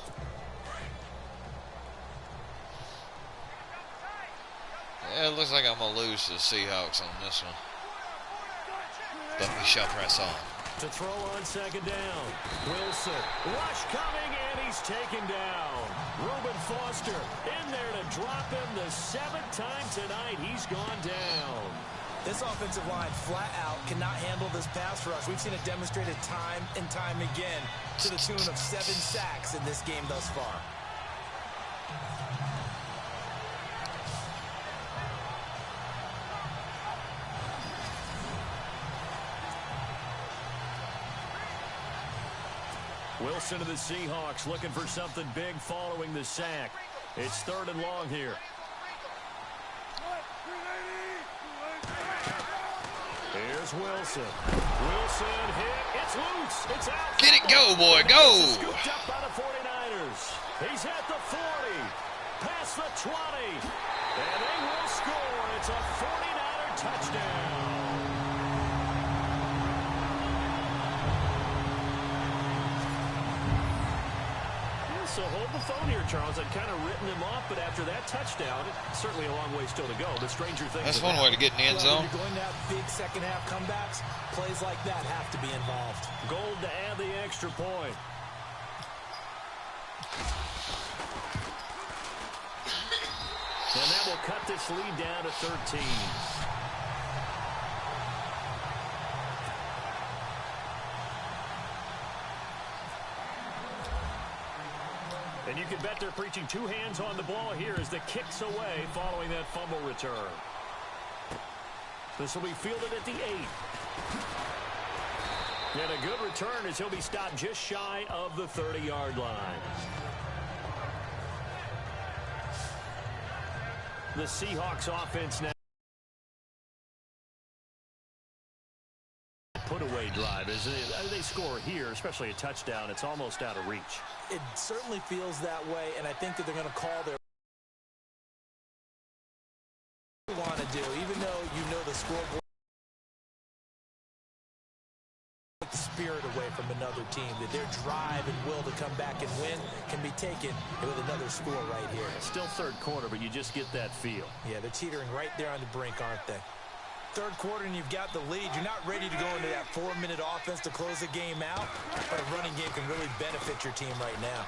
Yeah, it looks like I'm going to lose to the Seahawks on this one. But we shall press on. To throw on second down. Wilson. Rush coming, and he's taken down. Reuben Foster in there to drop him the 7th time tonight. He's gone down. This offensive line flat out cannot handle this pass rush. We've seen it demonstrated time and time again to the tune of 7 sacks in this game thus far. Wilson to the Seahawks looking for something big following the sack. It's 3rd and long here. Here's Wilson. Wilson hit. It's loose. It's out. Get it go, boy. Go. Scooped up by the 49ers. He's at the 40. Past the 20. And they will score. It's a 49er touchdown. So hold the phone here, Charles. I'd kind of written him off, but after that touchdown, certainly a long way still to go, but stranger things. That's one way to get in the end zone. If you're going to have big second-half comebacks, plays like that have to be involved. Gold to add the extra point. And that will cut this lead down to 13. And you can bet they're preaching 2 hands on the ball here as the kick's away following that fumble return. This will be fielded at the 8. And a good return as he'll be stopped just shy of the 30-yard line. The Seahawks offense now. Put-away drive. As they score here, especially a touchdown, it's almost out of reach. It certainly feels that way, and I think that they're going to call their want to do, even though you know the scoreboard. Take the spirit away from another team, that their drive and will to come back and win can be taken with another score right here. It's still 3rd quarter, but you just get that feel. Yeah, they're teetering right there on the brink, aren't they? 3rd quarter and you've got the lead. You're not ready to go into that 4-minute offense to close the game out, but a running game can really benefit your team right now.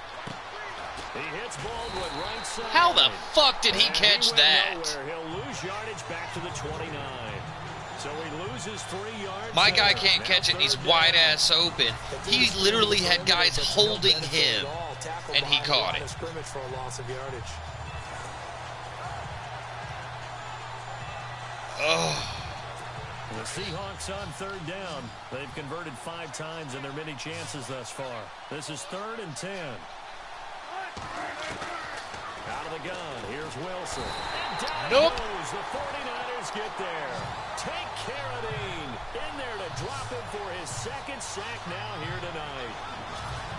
He hits Baldwin right side. How the fuck did he catch that? He'll lose yardage back to the 29. So he loses 3 yards. My guy can't catch it, and he's wide ass open. He literally had guys holding him tackle and he caught it. Scrimmage for a loss of yardage. Oh. The Seahawks on third down. They've converted 5 times in their many chances thus far. This is 3rd and 10. Out of the gun. Here's Wilson. And down goes. The 49ers get there. Take Carradine in there to drop him for his 2nd sack now here tonight.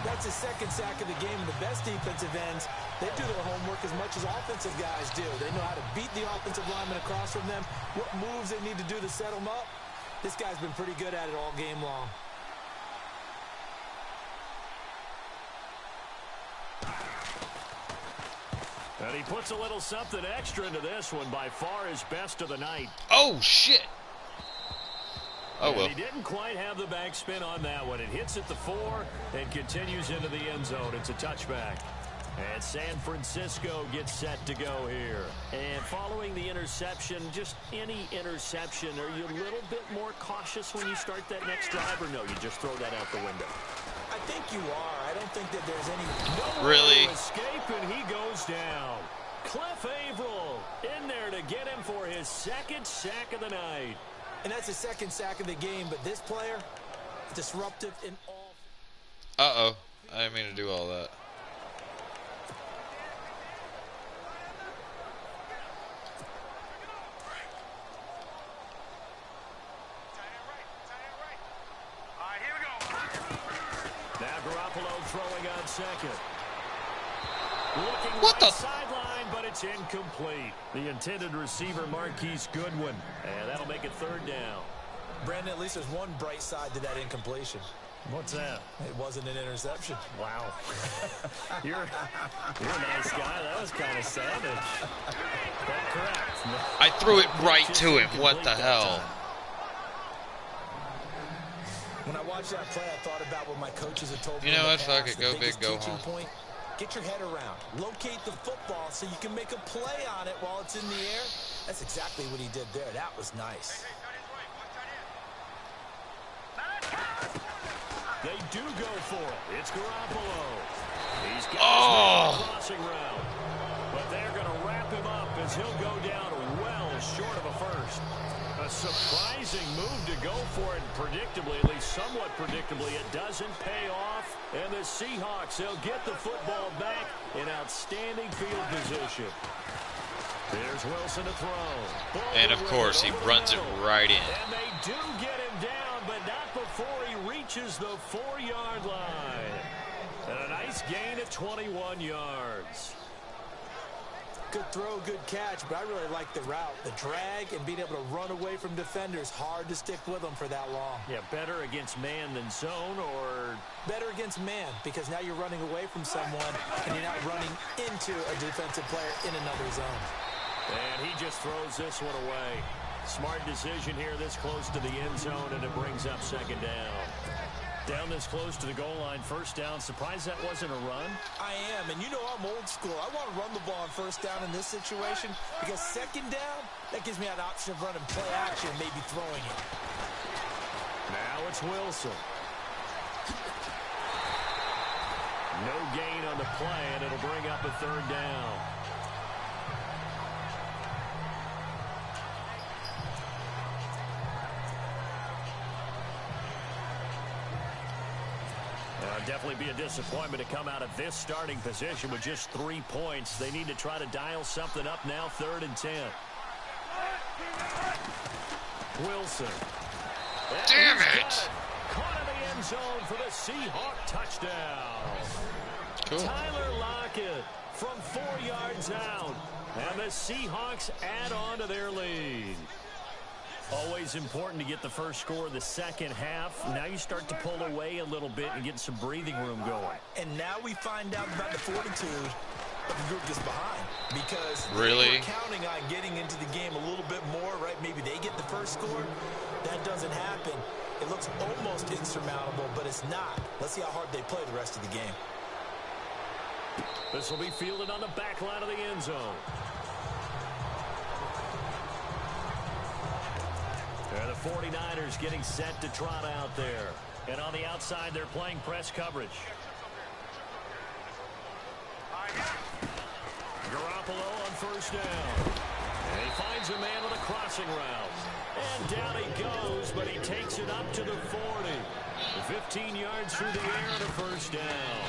That's his 2nd sack of the game. And the best defensive ends, they do their homework as much as offensive guys do. They know how to beat the offensive lineman across from them, what moves they need to do to set them up. This guy's been pretty good at it all game long. And he puts a little something extra into this one. By far his best of the night. Oh, shit. Oh, well. And he didn't quite have the backspin on that one. It hits at the 4 and continues into the end zone. It's a touchback. And San Francisco gets set to go here. And following the interception, just any interception, are you a little bit more cautious when you start that next drive, or no, you just throw that out the window? I think you are. I don't think that there's any... Really? Escape, and he goes down. Cliff Averill in there to get him for his 2nd sack of the night. And that's his 2nd sack of the game, but this player, disruptive in all... Uh-oh. I didn't mean to do all that. Throwing on second. Looking what right the sideline, but it's incomplete. The intended receiver, Marquise Goodwin. And that'll make it 3rd down. Brandon, at least there's one bright side to that incompletion. What's that? It wasn't an interception. Wow. You're a nice guy. That was kind of savage. That correct. I threw it right to him. What the hell? When I watched that play, I thought about what my coaches had told me. You know what? Fuck it. Go big, go home. Point, get your head around. Locate the football so you can make a play on it while it's in the air. That's exactly what he did there. That was nice. They do go for it. It's Garoppolo. He's got his crossing route. But they're going to wrap him up as he'll go down well short of a first. A surprising move to go for it, predictably, at least somewhat predictably. It doesn't pay off, and the Seahawks, they'll get the football back in outstanding field position. There's Wilson to throw. And, of course, he runs it right in. And they do get him down, but not before he reaches the 4-yard line. And a nice gain of 21 yards. Good throw, good catch, but I really like the route. The drag and being able to run away from defenders, hard to stick with them for that long. Yeah, better against man than zone, or... Better against man, because now you're running away from someone, and you're not running into a defensive player in another zone. And he just throws this one away. Smart decision here this close to the end zone, and it brings up 2nd down. Down this close to the goal line, 1st down. Surprised that wasn't a run? I am, and you know I'm old school. I want to run the ball on 1st down in this situation because 2nd down, that gives me an option of running play action, maybe throwing it. Now it's Wilson. No gain on the play, and it'll bring up a 3rd down. Definitely be a disappointment to come out of this starting position with just 3 points. They need to try to dial something up now, 3rd and 10. Wilson. Damn it! Caught in the end zone for the Seahawk touchdown. Cool. Tyler Lockett from 4 yards out. And the Seahawks add on to their lead. Always important to get the first score of the second half. Now you start to pull away a little bit and get some breathing room going. And now we find out about the fortitude of the group that's behind. Because really? They were counting on getting into the game a little bit more, right? Maybe they get the first score. That doesn't happen. It looks almost insurmountable, but it's not. Let's see how hard they play the rest of the game. This will be fielded on the back line of the end zone. They're the 49ers getting set to trot out there. And on the outside, they're playing press coverage. first down. And he finds a man on a crossing route. And down he goes, but he takes it up to the 40. 15 yards through the air and a first down.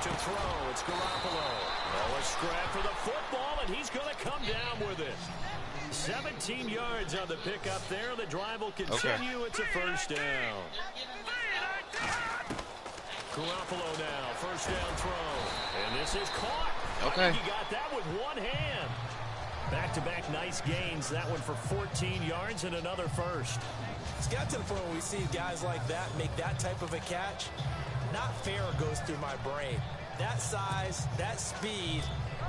To throw, it's Garoppolo. Oh, a scrap for the football, and he's going to come down with it. 17 yards on the pickup there. The drive will continue. Okay. It's a first down. Garoppolo now, first down throw. And this is caught. Okay. He got that with one hand. Back-to-back nice gains. That one for 14 yards and another first. It's got to the point where we see guys like that make that type of a catch. Not fair goes through my brain. That size, that speed,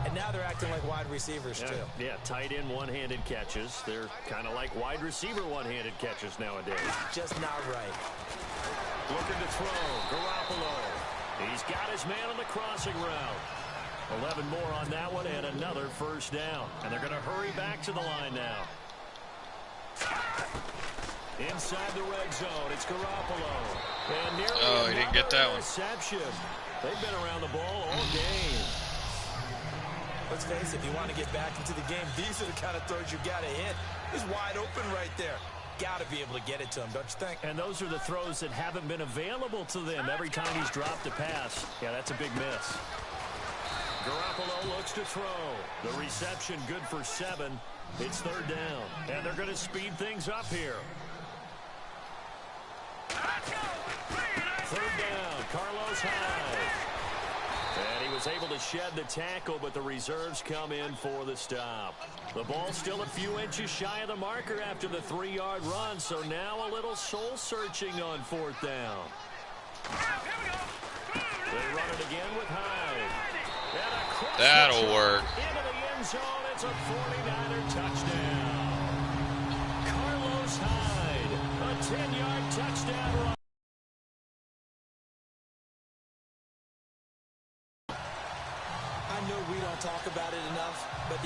and now they're acting like wide receivers too. Yeah, tight end one-handed catches. They're kind of like wide receiver one-handed catches nowadays. Just not right. Looking to throw, Garoppolo. He's got his man on the crossing route. 11 more on that one and another first down. And they're going to hurry back to the line now. Inside the red zone, it's Garoppolo. And he didn't get that one. Reception. They've been around the ball all game. Let's face it, if you want to get back into the game, these are the kind of throws you got to hit. He's wide open right there. Got to be able to get it to him, don't you think? And those are the throws that haven't been available to them every time he's dropped a pass. Yeah, that's a big miss. Garoppolo looks to throw. The reception good for 7. It's third down. And they're going to speed things up here. Third down, Carlos Hyde. And he was able to shed the tackle, but the reserves come in for the stop. The ball still a few inches shy of the marker after the 3-yard run, so now a little soul-searching on fourth down. They run it again with Hyde. That'll work. Into the end zone, it's a 49er touchdown. Carlos Hyde, a 10-yard touchdown run. I know we don't talk about it enough, but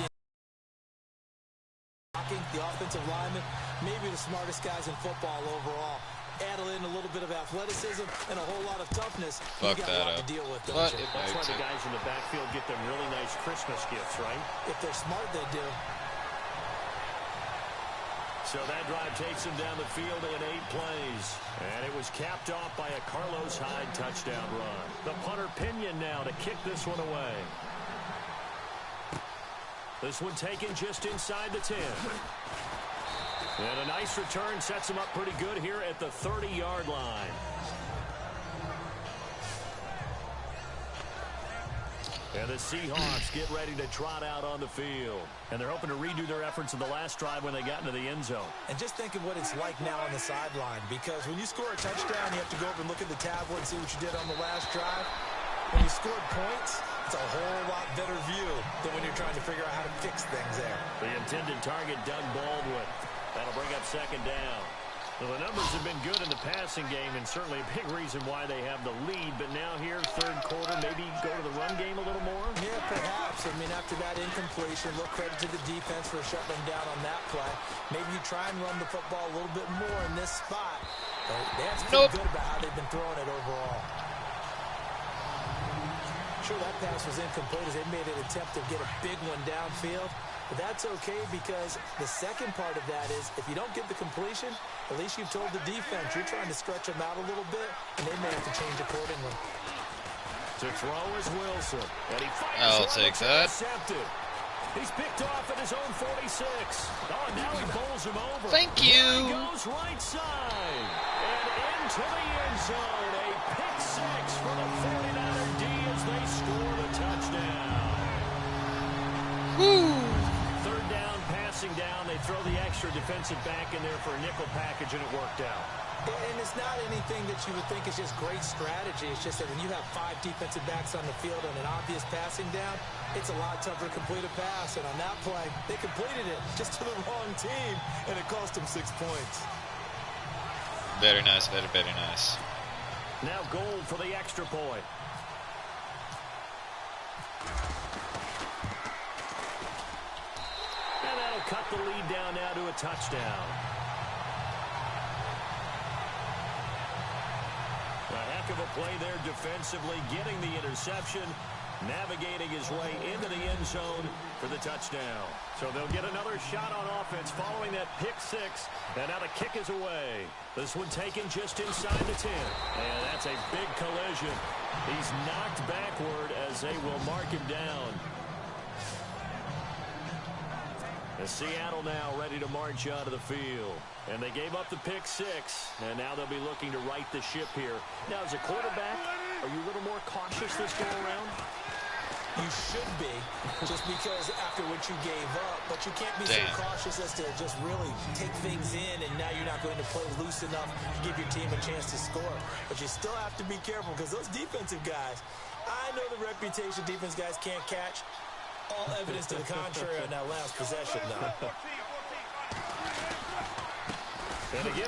the offensive lineman, maybe the smartest guys in football overall. Add in a little bit of athleticism and a whole lot of toughness. Fuck that up. To deal with, That's why the guys in the backfield get them really nice Christmas gifts, right? If they're smart, they do. So that drive takes them down the field in 8 plays. And it was capped off by a Carlos Hyde touchdown run. The punter Pinion now to kick this one away. This one taken just inside the 10. And a nice return sets him up pretty good here at the 30-yard line. And the Seahawks get ready to trot out on the field. And they're hoping to redo their efforts in the last drive when they got into the end zone. And just think of what it's like now on the sideline. Because when you score a touchdown, you have to go over and look at the tablet and see what you did on the last drive. When you scored points, it's a whole lot better view than when you're trying to figure out how to fix things there. The intended target, Doug Baldwin. That'll bring up second down. Well, the numbers have been good in the passing game, and certainly a big reason why they have the lead. But now here, third quarter, maybe go to the run game a little more? Yeah, perhaps. I mean, after that incompletion, look credit to the defense for shutting them down on that play. Maybe you try and run the football a little bit more in this spot. They have to feel good about how they've been throwing it overall. Sure, that pass was incomplete as they made an attempt to get a big one downfield. But that's okay because the second part of that is if you don't get the completion, at least you've told the defense you're trying to stretch them out a little bit, and they may have to change accordingly. To throw is Wilson. And he I'll take that. Intercepted. He's picked off at his own 46. Oh, now he bowls him over. Thank you. He goes right side. And into the end zone. A pick 6 for the 49er D as they score the touchdown. Woo. Third down, passing down. They throw the extra defensive back in there for a nickel package, and it worked out. And it's not anything that you would think is just great strategy. It's just that when you have 5 defensive backs on the field and an obvious passing down, it's a lot tougher to complete a pass. And on that play, they completed it just to the wrong team, and it cost them 6 points. Very nice, very, very nice. Now goal for the extra point. And that'll cut the lead down now to a touchdown. A heck of a play there defensively, getting the interception. navigating his way into the end zone for the touchdown. So they'll get another shot on offense following that pick six. And now the kick is away. This one taken just inside the 10. And that's a big collision. He's knocked backward as they will mark him down. And Seattle now ready to march onto the field. And they gave up the pick six. And now they'll be looking to right the ship here. Now, as a quarterback, are you a little more cautious this go around? You should be, just because after what you gave up. But you can't be so cautious as to just really take things in, and now you're not going to play loose enough to give your team a chance to score. But you still have to be careful, because those defensive guys, I know the reputation defense guys can't catch. All evidence to the contrary on that last possession, though.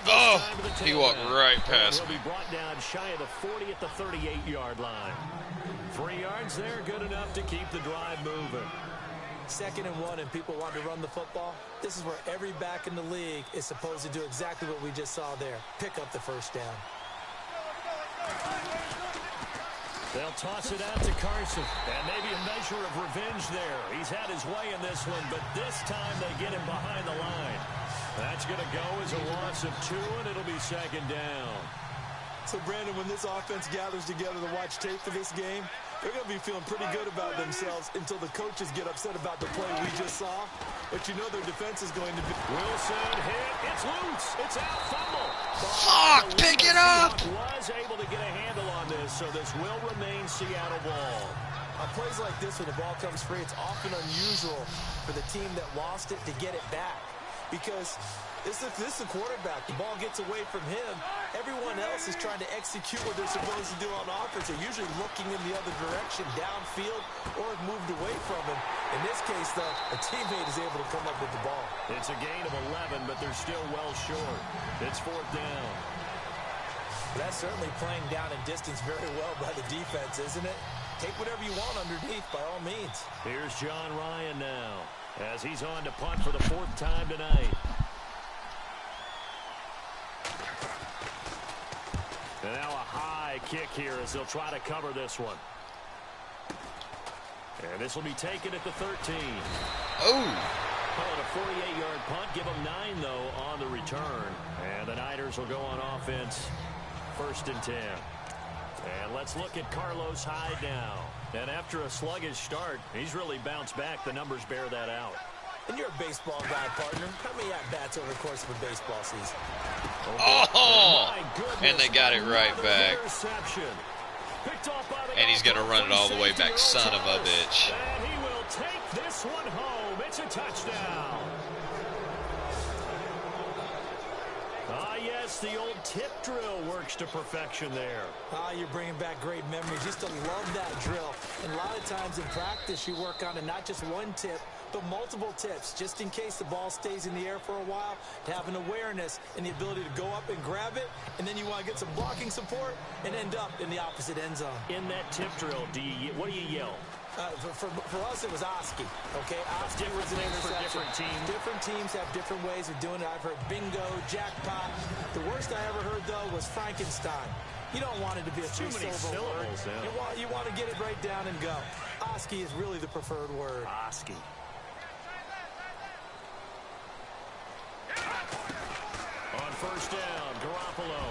Oh, he walked right past me. He'll be brought down shy of the 40 at the 38-yard line. 3 yards there, good enough to keep the drive moving. 2nd and 1, and people want to run the football. This is where every back in the league is supposed to do exactly what we just saw there. Pick up the first down. They'll toss it out to Carson. And maybe a measure of revenge there. He's had his way in this one, but this time they get him behind the line. That's going to go as a loss of 2, and it'll be 2nd down. So, Brandon, when this offense gathers together to watch tape for this game, they're going to be feeling pretty good about themselves until the coaches get upset about the play we just saw. But you know their defense is going to be... Wilson hit. It's loose. It's out. Fumble. Fuck, pick it up. Was able to get a handle on this, so this will remain Seattle ball. On plays like this, when the ball comes free, it's often unusual for the team that lost it to get it back. Because this is a quarterback. The ball gets away from him. Everyone else is trying to execute what they're supposed to do on offense. They're usually looking in the other direction, downfield, or have moved away from him. In this case, though, a teammate is able to come up with the ball. It's a gain of 11, but they're still well short. It's 4th down. That's certainly playing down in distance very well by the defense, isn't it? Take whatever you want underneath, by all means. Here's John Ryan now, as he's on to punt for the 4th time tonight. And now a high kick here as they'll try to cover this one. And this will be taken at the 13. Oh! Call it a 48-yard punt. Give them 9, though, on the return. And the Niners will go on offense. 1st and 10. And let's look at Carlos Hyde now. And after a sluggish start, he's really bounced back. The numbers bear that out. And you're a baseball guy, partner. How many at-bats over the course of a baseball season? Oh! And they got it right back. And he's going to run it all the way back. Son of a bitch. And he will take this one home. It's a touchdown. Ah, yes, the old tip drill works to perfection there. Ah, you're bringing back great memories. Used to love that drill. And a lot of times in practice, you work on it, not just one tip, but multiple tips, just in case the ball stays in the air for a while, to have an awareness and the ability to go up and grab it, and then you want to get some blocking support and end up in the opposite end zone. In that tip drill, what do you yell? For us, it was Oski. Okay, Oski was an interception. For different teams. Different teams have different ways of doing it. I've heard bingo, jackpot. The worst I ever heard, though, was Frankenstein. You don't want it to be a three-syllable word. Yeah. You want to get it right down and go. Oski is really the preferred word. Oski. On 1st down, Garoppolo.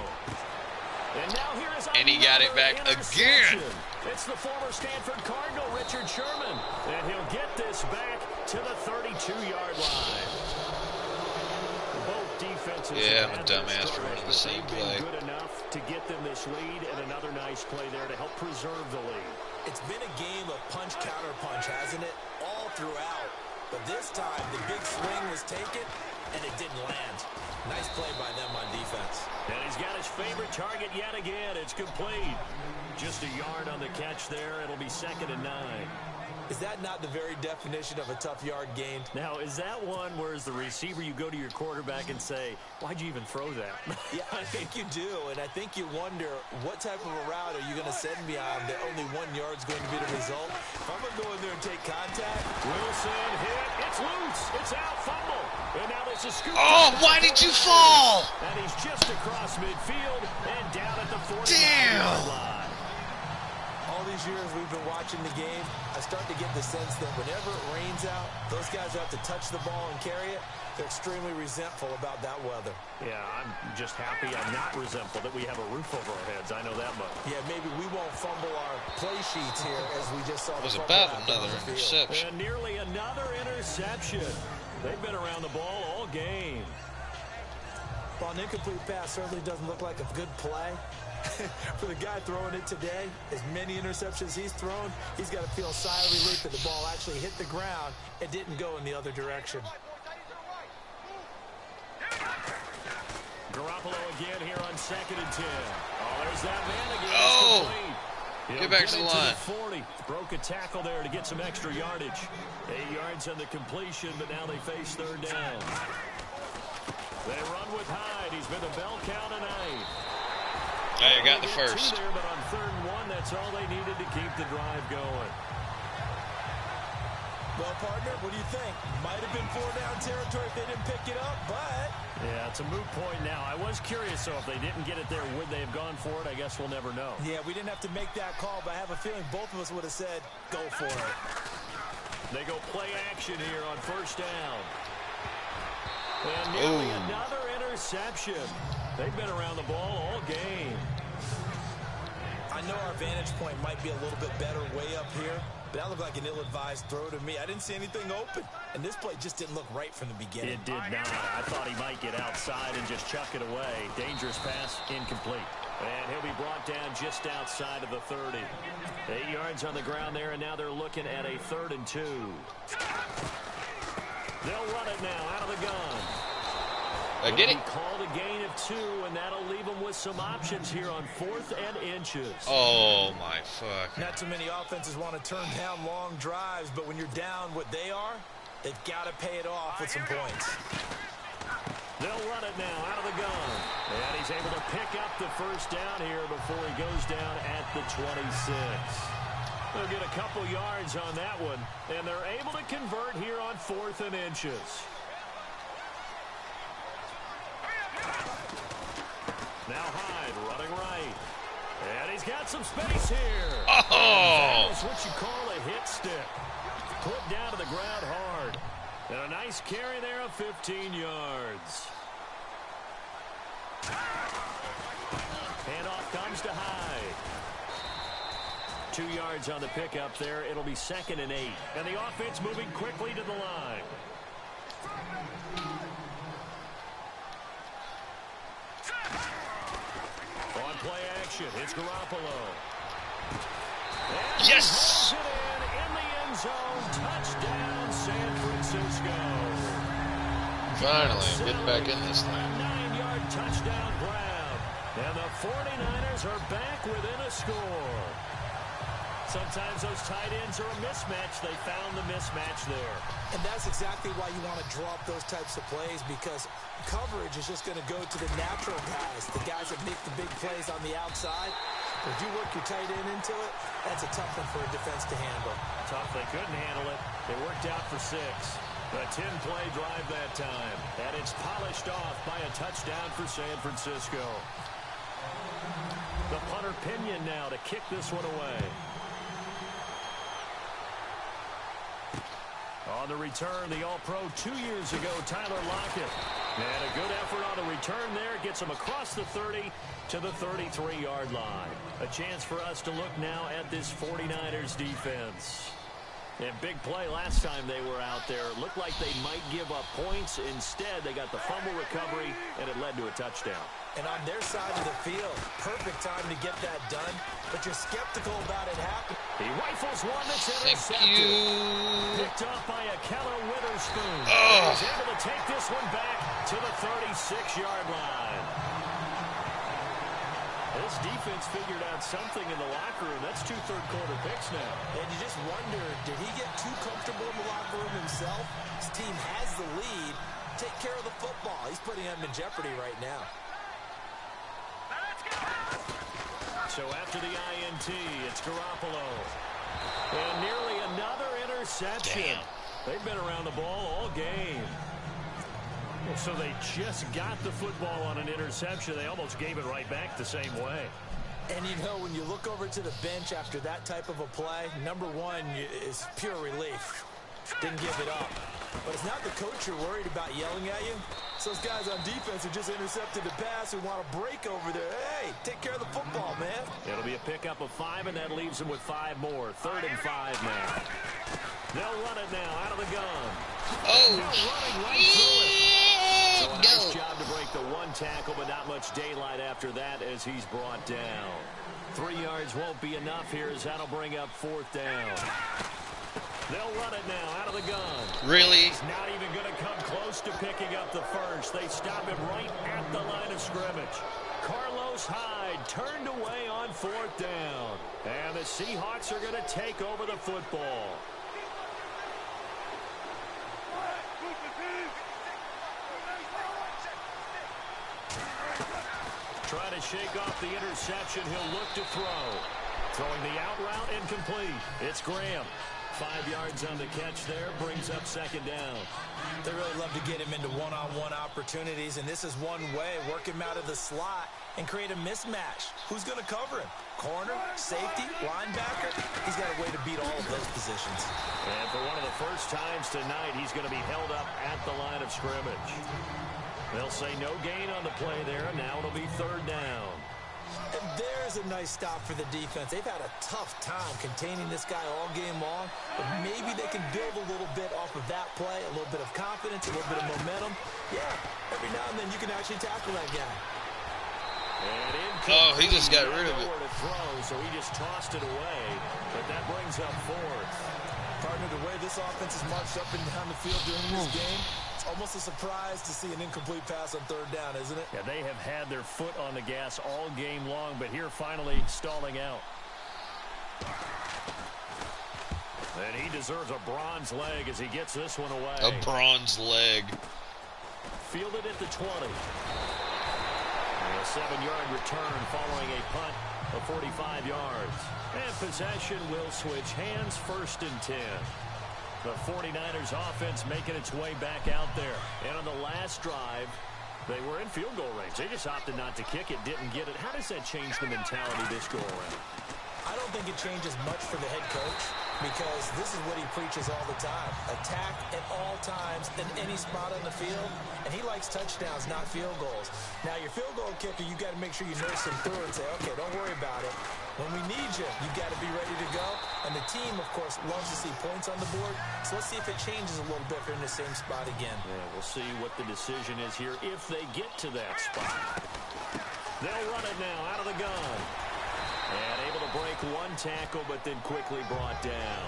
And now here is and he got it back again. It's the former Stanford Cardinal, Richard Sherman. And he'll get this back to the 32-yard line. Both defenses. Yeah, I'm a dumbass for running the same play. Good enough to get them this lead, and another nice play there to help preserve the lead. It's been a game of punch, counter punch, hasn't it? All throughout. But this time, the big swing was taken, and it didn't land. Nice play by them on defense. And he's got his favorite target yet again. It's complete. Just a yard on the catch there. It'll be 2nd and 9. Is that not the very definition of a tough yard gained? Now, is that one where as the receiver you go to your quarterback and say, why'd you even throw that? Yeah, I think you do. And I think you wonder, what type of a route are you going to send me on that only 1 yard's going to be the result? If I'm going to go in there and take contact. Wilson hit. It's loose. It's out. Fumble. And now there's a scoop. Oh, why did you fall? And he's just across midfield and down at the 40-yard Damn. line. All these years we've been watching the game, I start to get the sense that whenever it rains out, those guys who have to touch the ball and carry it, they're extremely resentful about that weather. Yeah, I'm just happy I'm not resentful that we have a roof over our heads. I know that much. Yeah, maybe we won't fumble our play sheets here as we just saw. It was about another interception. And nearly another interception. They've been around the ball all game. Well, an incomplete pass certainly doesn't look like a good play. For the guy throwing it today, as many interceptions he's thrown, he's got to feel a sigh of relief that the ball actually hit the ground and didn't go in the other direction. Garoppolo again here on 2nd and 10. Oh, there's that man again. Oh! Get back to the line. 40. Broke a tackle there to get some extra yardage. 8 yards on the completion, but now they face 3rd down. They run with Hyde. He's been a bell cow tonight. I got the first. There, but on 3rd and 1, that's all they needed to keep the drive going. Well, partner, what do you think? Might have been 4-down territory if they didn't pick it up, but... Yeah, it's a moot point now. I was curious, so if they didn't get it there, would they have gone for it? I guess we'll never know. Yeah, we didn't have to make that call, but I have a feeling both of us would have said, go for it. They go play action here on 1st down. And nearly another interception. They've been around the ball all game. I know our vantage point might be a little bit better way up here, but that looked like an ill-advised throw to me. I didn't see anything open, and this play just didn't look right from the beginning. It did not. I thought he might get outside and just chuck it away. Dangerous pass, incomplete. And he'll be brought down just outside of the 30. 8 yards on the ground there, and now they're looking at a 3rd and 2. They'll run it now out of the gun. Get it. Called a gain of 2, and that'll leave them with some options here on 4th and inches. Oh, my fuck. Not too many offenses want to turn down long drives, but when you're down what they are, they've got to pay it off with some points. They'll run it now out of the gun. And he's able to pick up the 1st down here before he goes down at the 26. They'll get a couple yards on that one, and they're able to convert here on 4th and inches. Now Hyde running right. And he's got some space here. Oh! That's what you call a hit stick. Put down to the ground hard. And a nice carry there of 15 yards. Handoff comes to Hyde. 2 yards on the pickup there. It'll be 2nd and 8. And the offense moving quickly to the line. On play action, it's Garoppolo. And yes! He in the end zone. Touchdown, San Francisco. Finally, getting back in this thing. 9-yard touchdown grab. And the 49ers are back within a score. Sometimes those tight ends are a mismatch. They found the mismatch there. And that's exactly why you want to draw up those types of plays, because coverage is just going to go to the natural guys, the guys that make the big plays on the outside. If you work your tight end into it, that's a tough one for a defense to handle. Tough. They couldn't handle it. They worked out for 6. A 10-play drive that time. And it's polished off by a touchdown for San Francisco. The punter Pinion now to kick this one away. On the return, the All-Pro 2 years ago, Tyler Lockett. And a good effort on the return there. Gets him across the 30 to the 33-yard line. A chance for us to look now at this 49ers defense. And big play last time they were out there. It looked like they might give up points. Instead, they got the fumble recovery, and it led to a touchdown. And on their side of the field, perfect time to get that done. But you're skeptical about it happening. He rifles one that's intercepted. Thank you. Picked off by a Keller Witherspoon. Oh. He's able to take this one back to the 36-yard line. This defense figured out something in the locker room. That's 2 third-quarter picks now. And you just wonder, did he get too comfortable in the locker room himself? His team has the lead. Take care of the football. He's putting them in jeopardy right now. So after the INT, it's Garoppolo. And nearly another interception. Damn. They've been around the ball all game. So they just got the football on an interception. They almost gave it right back the same way. And, you know, when you look over to the bench after that type of a play, number one is pure relief. Didn't give it up. But it's not the coach you're worried about yelling at you. It's those guys on defense who just intercepted the pass who want to break over there. Hey, take care of the football, man. It'll be a pickup of 5, and that leaves them with 5 more. 3rd and 5 now. They'll run it now out of the gun. Oh, Running right through it. So a nice job to break the 1 tackle, but not much daylight after that as he's brought down. 3 yards won't be enough here as that'll bring up 4th down. They'll run it now out of the gun. Really? He's not even going to come close to picking up the first. They stop him right at the line of scrimmage. Carlos Hyde turned away on 4th down. And the Seahawks are going to take over the football. Trying to shake off the interception. He'll look to throw. Throwing the out route incomplete. It's Graham. 5 yards on the catch there, brings up 2nd down. They really love to get him into one-on-one opportunities, and this is one way. Work him out of the slot and create a mismatch. Who's going to cover him? Corner, safety, linebacker? He's got a way to beat all of those positions. And for one of the first times tonight, he's going to be held up at the line of scrimmage. They'll say no gain on the play there, and now it'll be 3rd down. And there's a nice stop for the defense. They've had a tough time containing this guy all game long, but maybe they can build a little bit off of that play, a little bit of confidence, a little bit of momentum. Yeah, every now and then you can actually tackle that guy. Oh, he just got rid of it. To throw, so he just tossed it away, but that brings up 4th. Partner, the way this offense has marched up and down the field during this game, it's almost a surprise to see an incomplete pass on 3rd down, isn't it? Yeah, they have had their foot on the gas all game long, but here finally stalling out. And he deserves a bronze leg as he gets this one away. A bronze leg. Fielded at the 20. And a 7-yard return following a punt of 45 yards. And possession will switch hands, 1st and 10. The 49ers offense making its way back out there. And on the last drive, they were in field goal range. They just opted not to kick it, didn't get it. How does that change the mentality this go around? I don't think it changes much for the head coach because this is what he preaches all the time. Attack at all times in any spot on the field, and he likes touchdowns, not field goals. Now, your field goal kicker, you got to make sure you nurse him through and say, okay, don't worry about it. When we need you, you got to be ready to go. And the team, of course, loves to see points on the board. So let's see if it changes a little bit if they're in the same spot again. Yeah, we'll see what the decision is here if they get to that spot. They'll run it now out of the gun. And able to break 1 tackle, but then quickly brought down.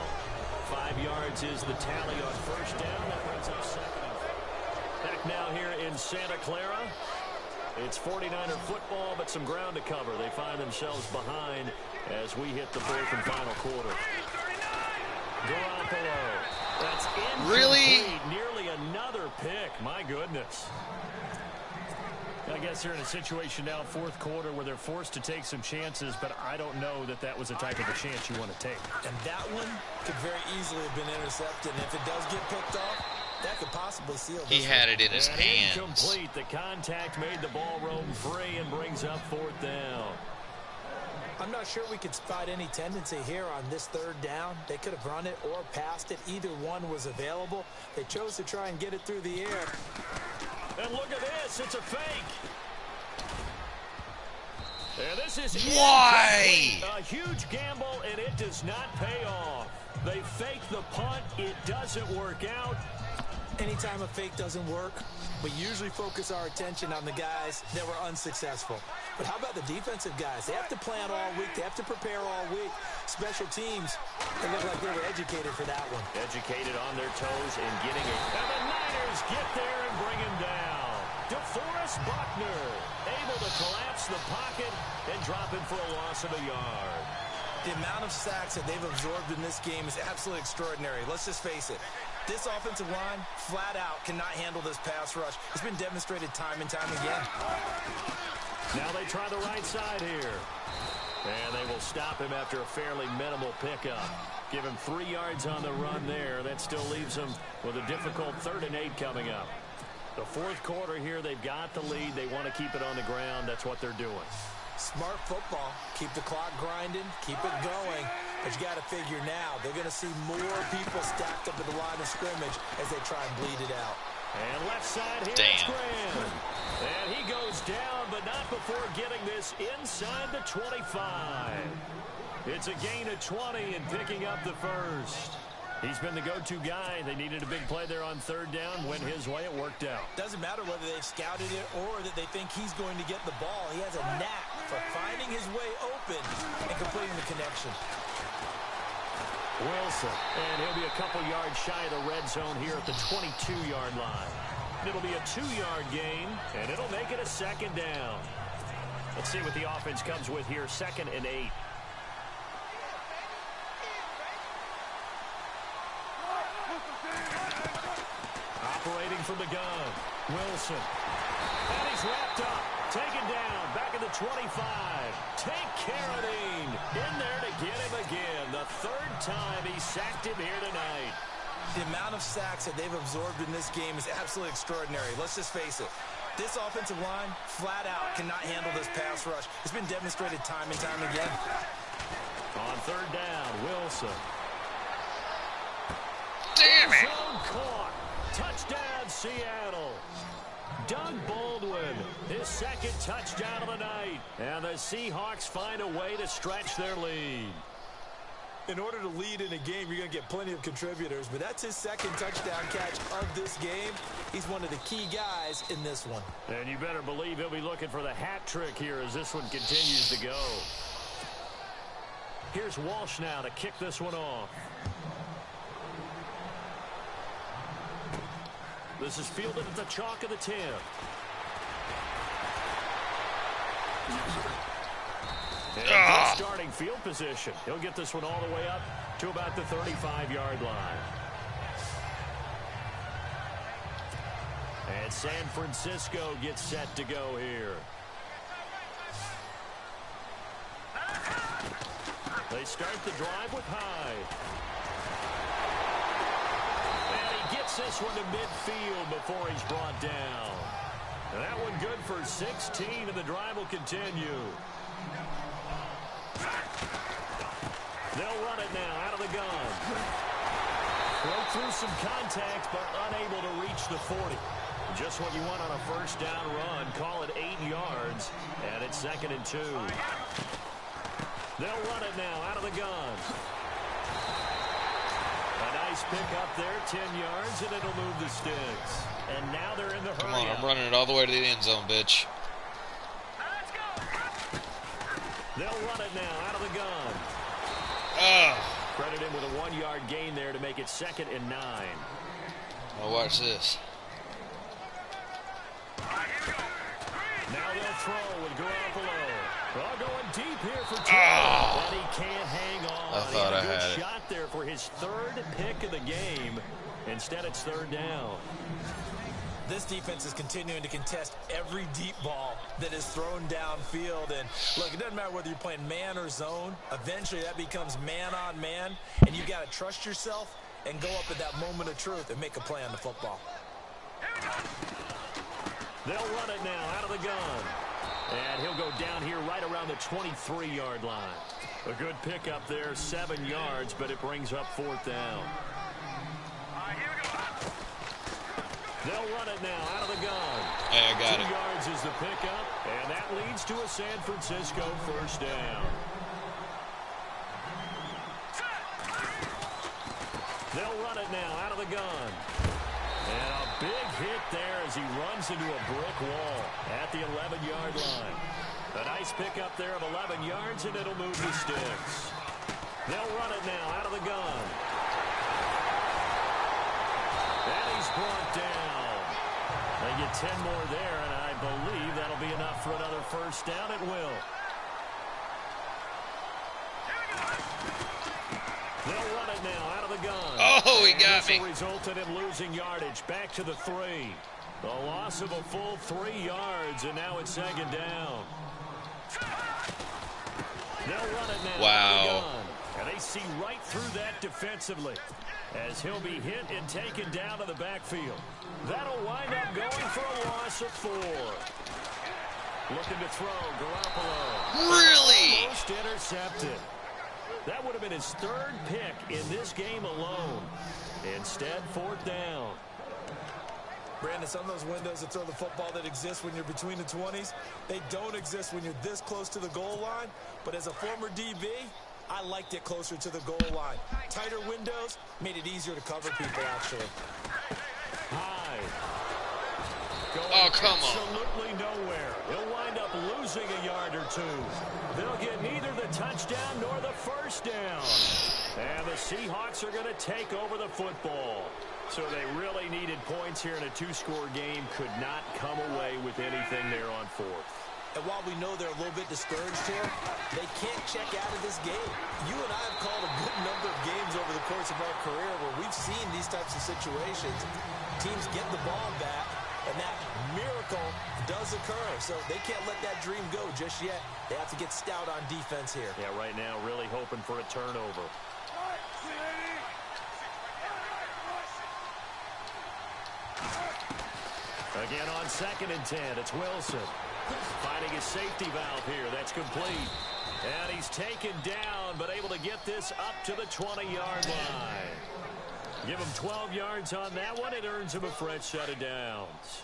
5 yards is the tally on 1st down. That brings up 2nd. Back now here in Santa Clara. It's 49er football, but some ground to cover. They find themselves behind as we hit the 4th and final quarter. Garoppolo. That's incomplete. Really? Nearly another pick. My goodness. I guess they're in a situation now, 4th quarter, where they're forced to take some chances, but I don't know that that was the type of a chance you want to take. And that one could very easily have been intercepted, and if it does get picked off, that could possibly seal this. He had it in his And hands. incomplete. The contact made the ball roam free and brings up 4th down. I'm not sure we could spot any tendency here on this 3rd down. They could have run it or passed it. Either one was available. They chose to try and get it through the air. And look at this. It's a fake. And this is Why? incomplete. A huge gamble, and it does not pay off. They fake the punt. It doesn't work out. Anytime a fake doesn't work, we usually focus our attention on the guys that were unsuccessful. But how about the defensive guys? They have to plan all week. They have to prepare all week. Special teams, they look like they were educated for that one. Educated on their toes and getting it. And the Niners get there and bring him down. DeForest Buckner able to collapse the pocket and drop him for a loss of a yard. The amount of sacks that they've absorbed in this game is absolutely extraordinary. Let's just face it. This offensive line, flat out, cannot handle this pass rush. It's been demonstrated time and time again. Now they try the right side here. And they will stop him after a fairly minimal pickup. Give him 3 yards on the run there. That still leaves him with a difficult 3rd and 8 coming up. The 4th quarter here, they've got the lead. They want to keep it on the ground. That's what they're doing. Smart football. Keep the clock grinding, keep it going. But you got to figure now, they're going to see more people stacked up at the line of scrimmage as they try and bleed it out. And left side here, it's Graham. And he goes down, but not before getting this inside the 25. It's a gain of 20 and picking up the first. He's been the go-to guy. They needed a big play there on third down. Went his way. It worked out. Doesn't matter whether they've scouted it or that they think he's going to get the ball. He has a knack for finding his way open and completing the connection. Wilson, and he'll be a couple yards shy of the red zone here at the 22-yard line. It'll be a 2-yard gain, and it'll make it a second down. Let's see what the offense comes with here, 2nd and 8. Operating from the gun, Wilson. And he's wrapped up, taken down, back at the 25. Take Carradine in there to get him again. The 3rd time he sacked him here tonight. The amount of sacks that they've absorbed in this game is absolutely extraordinary. Let's just face it. This offensive line, flat out, cannot handle this pass rush. It's been demonstrated time and time again. On 3rd down, Wilson. Damn it! Caught. Touchdown, Seattle. Doug Baldwin, his 2nd touchdown of the night. And the Seahawks find a way to stretch their lead. In order to lead in a game, you're going to get plenty of contributors, but that's his 2nd touchdown catch of this game. He's one of the key guys in this one. And you better believe he'll be looking for the hat trick here as this one continues to go. Here's Walsh now to kick this one off. This is fielded at the chalk of the 10. And good starting field position. He'll get this one all the way up to about the 35-yard line. And San Francisco gets set to go here. They start the drive with Hyde. And he gets this one to midfield before he's brought down. And that one good for 16, and the drive will continue. They'll run it now out of the gun. Broke through some contact, but unable to reach the 40. Just what you want on a 1st down run. Call it 8 yards, and it's 2nd and 2. They'll run it now out of the gun. A nice pick up there, 10 yards, and it'll move the sticks. And now they're in the hurry. Come on, I'm running it all the way to the end zone, bitch. They'll run it now out of the gun. Credit him with a 1-yard gain there to make it 2nd and 9. Now watch this. Now they'll throw with Garoppolo. Going deep here for 2. And he can't hang on. I thought I had had a good shot there for his 3rd pick of the game. Instead, it's 3rd down. This defense is continuing to contest every deep ball that is thrown downfield. And look, it doesn't matter whether you're playing man or zone. Eventually, that becomes man on man. And you got to trust yourself and go up at that moment of truth and make a play on the football. They'll run it now out of the gun. And he'll go down here right around the 23-yard line. A good pickup there, 7 yards, but it brings up 4th down. They'll run it now out of the gun. Hey, I got 2 it. yards is the pickup, and that leads to a San Francisco 1st down. They'll run it now out of the gun. And a big hit there as he runs into a brick wall at the 11-yard line. A nice pickup there of 11 yards, and it'll move the sticks. They'll run it now out of the gun. And he's brought down. They get 10 more there, and I believe that'll be enough for another 1st down. It will. They'll run it now out of the gun. Oh, he got me. This resulted in losing yardage. Back to the 3. A loss of a full 3 yards, and now it's 2nd down. They'll run it now. Wow. And they see right through that defensively as he'll be hit and taken down to the backfield. That'll wind up going for a loss of 4. Looking to throw, Garoppolo. Really? Almost intercepted. That would have been his third pick in this game alone. Instead, fourth down. Brandon, some of those windows to throw the football that exist when you're between the 20s, they don't exist when you're this close to the goal line. But as a former DB, I liked it closer to the goal line. Tighter windows made it easier to cover people, actually. High. Oh, come on. Absolutely nowhere. He'll wind up losing a yard or two. They'll get neither the touchdown nor the first down. And the Seahawks are going to take over the football. So they really needed points here in a two-score game. Could not come away with anything there on fourth. And while we know they're a little bit discouraged here, they can't check out of this game. You and I have called a good number of games over the course of our career where we've seen these types of situations. Teams get the ball back, and that miracle does occur. So they can't let that dream go just yet. They have to get stout on defense here. Yeah, right now really hoping for a turnover. Again on 2nd and 10, it's Wilson. Finding his safety valve here. That's complete. And he's taken down, but able to get this up to the 20-yard line. Give him 12 yards on that one. It earns him a fresh set of downs.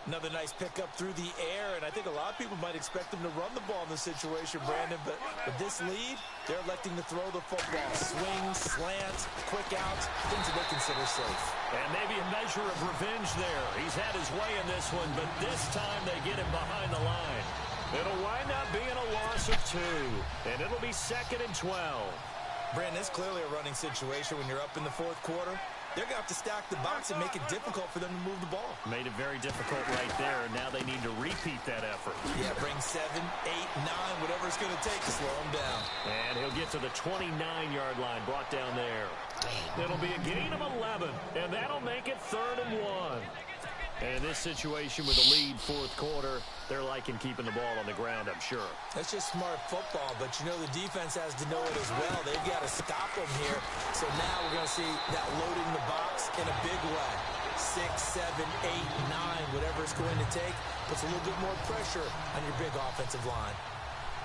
Another nice pickup through the air, and I think a lot of people might expect them to run the ball in this situation, Brandon, but with this lead, they're electing to throw the football. Swings, slants, quick outs, things that they consider safe. And maybe a measure of revenge there. He's had his way in this one, but this time they get him behind the line. It'll wind up being a loss of 2, and it'll be 2nd and 12. Brandon, it's clearly a running situation when you're up in the fourth quarter. They're going to have to stack the box and make it difficult for them to move the ball. Made it very difficult right there, and now they need to repeat that effort. Yeah, bring 7, 8, 9, whatever it's going to take to slow them down. And he'll get to the 29-yard line, brought down there. It'll be a gain of 11, and that'll make it 3rd and 1. And in this situation with the lead fourth quarter, they're liking keeping the ball on the ground, I'm sure. That's just smart football, but you know the defense has to know it as well. They've got to stop them here. So now we're going to see that loading the box in a big way. 6, 7, 8, 9, whatever it's going to take, puts a little bit more pressure on your big offensive line.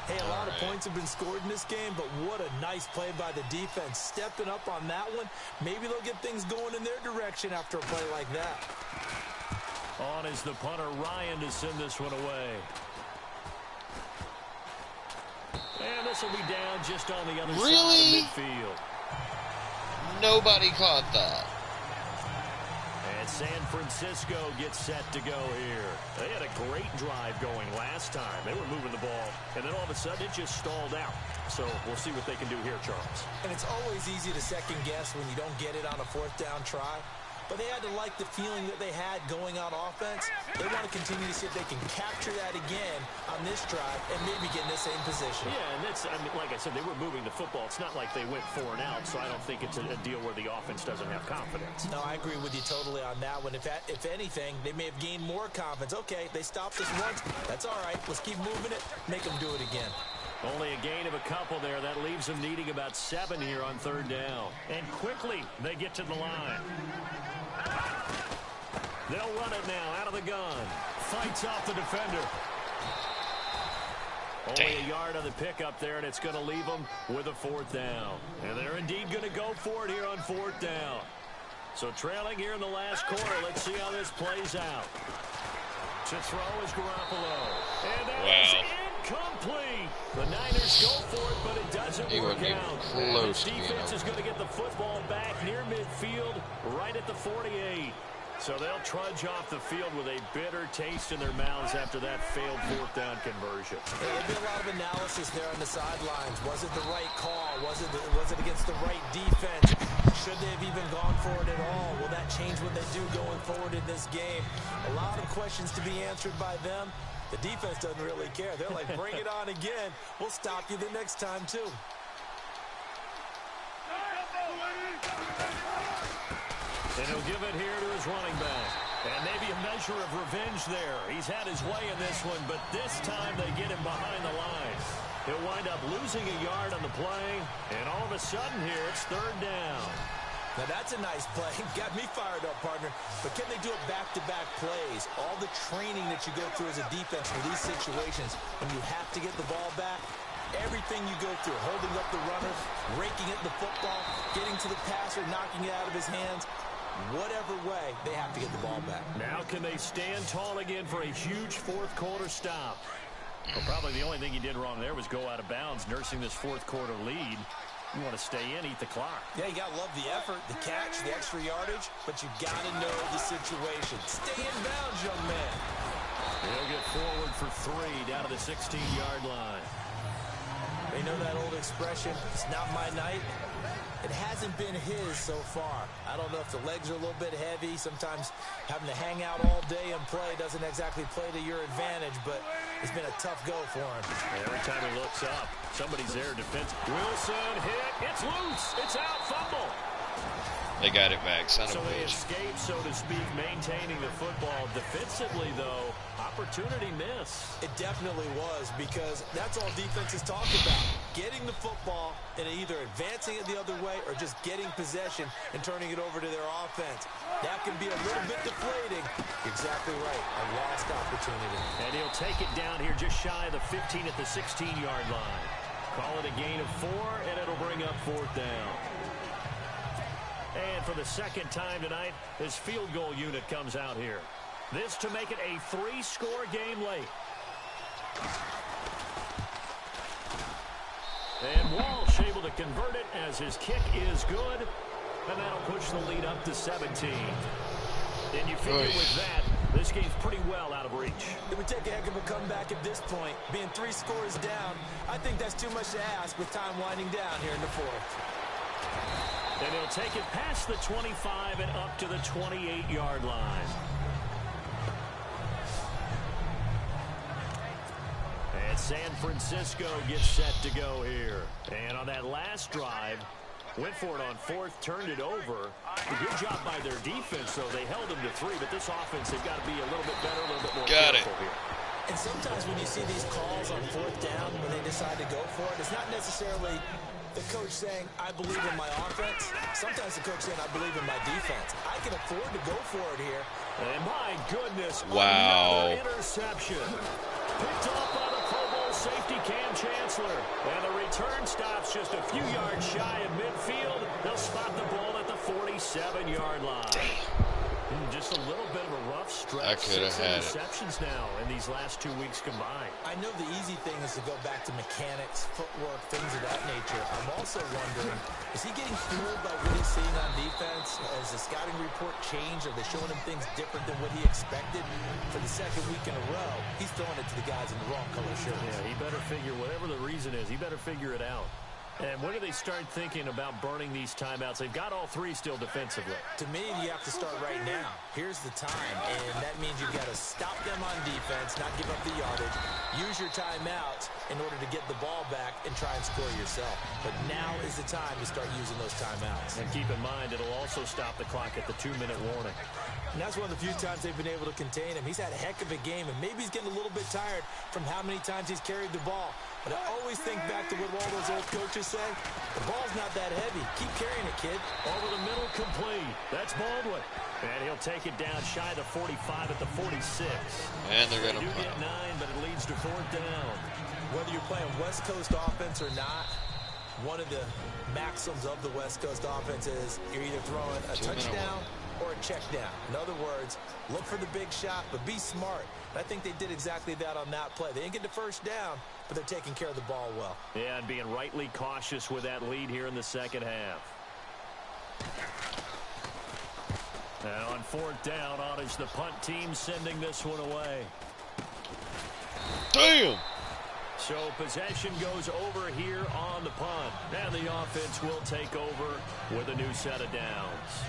Hey, a lot of points have been scored in this game, but what a nice play by the defense. Stepping up on that one, maybe they'll get things going in their direction after a play like that. On is the punter, Ryan, to send this one away. And this will be down just on the other side of midfield. Nobody caught that. And San Francisco gets set to go here. They had a great drive going last time. They were moving the ball, and then all of a sudden it just stalled out. So we'll see what they can do here, Charles. And it's always easy to second guess when you don't get it on a fourth down try. But they had to like the feeling that they had going on offense. They want to continue to see if they can capture that again on this drive and maybe get in the same position. Yeah, and that's, I mean, like I said, they were moving the football. It's not like they went 4 and out, so I don't think it's a deal where the offense doesn't have confidence. No, I agree with you totally on that one. If anything, they may have gained more confidence. Okay, they stopped us once. That's all right. Let's keep moving it. Make them do it again. Only a gain of a couple there. That leaves them needing about 7 here on 3rd down. And quickly, they get to the line. They'll run it now out of the gun. Fights off the defender. Only a yard on the pickup there, and it's going to leave them with a 4th down. And they're indeed going to go for it here on 4th down. So trailing here in the last quarter. Let's see how this plays out. To throw is Garoppolo. And that is incomplete. The Niners go for it, but it doesn't work out. Close. The defense is going to get the football back near midfield, right at the 48. So they'll trudge off the field with a bitter taste in their mouths after that failed 4th down conversion. There'll be a lot of analysis there on the sidelines. Was it the right call? Was it against the right defense? Should they have even gone for it at all? Will that change what they do going forward in this game? A lot of questions to be answered by them. The defense doesn't really care. They're like, bring it on again. We'll stop you the next time, too. And he'll give it here to his running back. And maybe a measure of revenge there. He's had his way in this one, but this time they get him behind the line. He'll wind up losing a yard on the play, and all of a sudden here it's 3rd down. Now that's a nice play. Got me fired up, partner. But can they do it back-to-back plays? All the training that you go through as a defense for these situations, when you have to get the ball back, everything you go through, holding up the runner, raking at the football, getting to the passer, knocking it out of his hands, whatever way, they have to get the ball back. Now can they stand tall again for a huge fourth quarter stop? Well, probably the only thing he did wrong there was go out of bounds, nursing this fourth quarter lead. You want to stay in, eat the clock. Yeah, you got to love the effort, the catch, the extra yardage, but you got to know the situation. Stay in bounds, young man. He'll get forward for 3 down to the 16-yard line. They know that old expression, it's not my night. It hasn't been his so far. I don't know if the legs are a little bit heavy. Sometimes having to hang out all day and play doesn't exactly play to your advantage, but it's been a tough go for him. Every time he looks up, somebody's there. Defense. Wilson hit. It's loose. It's out. Fumble. They got it back. Son of So a they bitch. escape, so to speak, maintaining the football. Defensively, though, opportunity miss. It definitely was, because that's all defenses talk about. Getting the football and either advancing it the other way or just getting possession and turning it over to their offense. That can be a little bit deflating. Exactly right. A lost opportunity. And he'll take it down here just shy of the 15 at the 16-yard line. Call it a gain of 4, and it'll bring up 4th down. And for the second time tonight, his field goal unit comes out here. This to make it a 3-score game late. And Walsh able to convert it as his kick is good. And that'll push the lead up to 17. And you figure with that, this game's pretty well out of reach. It would take a heck of a comeback at this point. Being 3 scores down, I think that's too much to ask with time winding down here in the 4th. And he'll take it past the 25 and up to the 28-yard line. And San Francisco gets set to go here. And on that last drive, went for it on 4th, turned it over. A good job by their defense, though. They held them to 3, but this offense, they've got to be a little bit better, a little bit more careful here. And sometimes when you see these calls on 4th down, when they decide to go for it, it's not necessarily the coach saying, I believe in my offense. Sometimes the coach saying, I believe in my defense. I can afford to go for it here. And my goodness, wow. Another interception. Picked up by the Pro Bowl safety Cam Chancellor. And the return stops just a few yards shy of midfield. They'll spot the ball at the 47-yard line. Just a little bit of a rough stretch. I could have had interceptions now in these last 2 weeks combined. I know the easy thing is to go back to mechanics, footwork, things of that nature. I'm also wondering, is he getting fooled by what he's seeing on defense? Has the scouting report changed? Are they showing him things different than what he expected? For the second week in a row, he's throwing it to the guys in the wrong color shirts. Yeah, he better figure, whatever the reason is, he better figure it out. And when do they start thinking about burning these timeouts? They've got all 3 still defensively. To me, you have to start right now. Here's the time, and that means you've got to stop them on defense, not give up the yardage, use your timeouts in order to get the ball back and try and score yourself. But now is the time to start using those timeouts. And keep in mind, it'll also stop the clock at the 2-minute warning. And that's one of the few times they've been able to contain him. He's had a heck of a game, and maybe he's getting a little bit tired from how many times he's carried the ball. But I always think back to what all those old coaches say. The ball's not that heavy. Keep carrying it, kid. Over the middle, complete. That's Baldwin. And he'll take it down shy of the 45 at the 46. And they're going to get 9, but it leads to 4th down. Whether you're playing West Coast offense or not, one of the maxims of the West Coast offense is you're either throwing a touchdown or a check down. In other words, look for the big shot, but be smart. I think they did exactly that on that play. They didn't get the first down, but they're taking care of the ball well. Yeah, and being rightly cautious with that lead here in the second half. And on 4th down, Ottish, the punt team sending this one away. Damn! So possession goes over here on the punt. And the offense will take over with a new set of downs.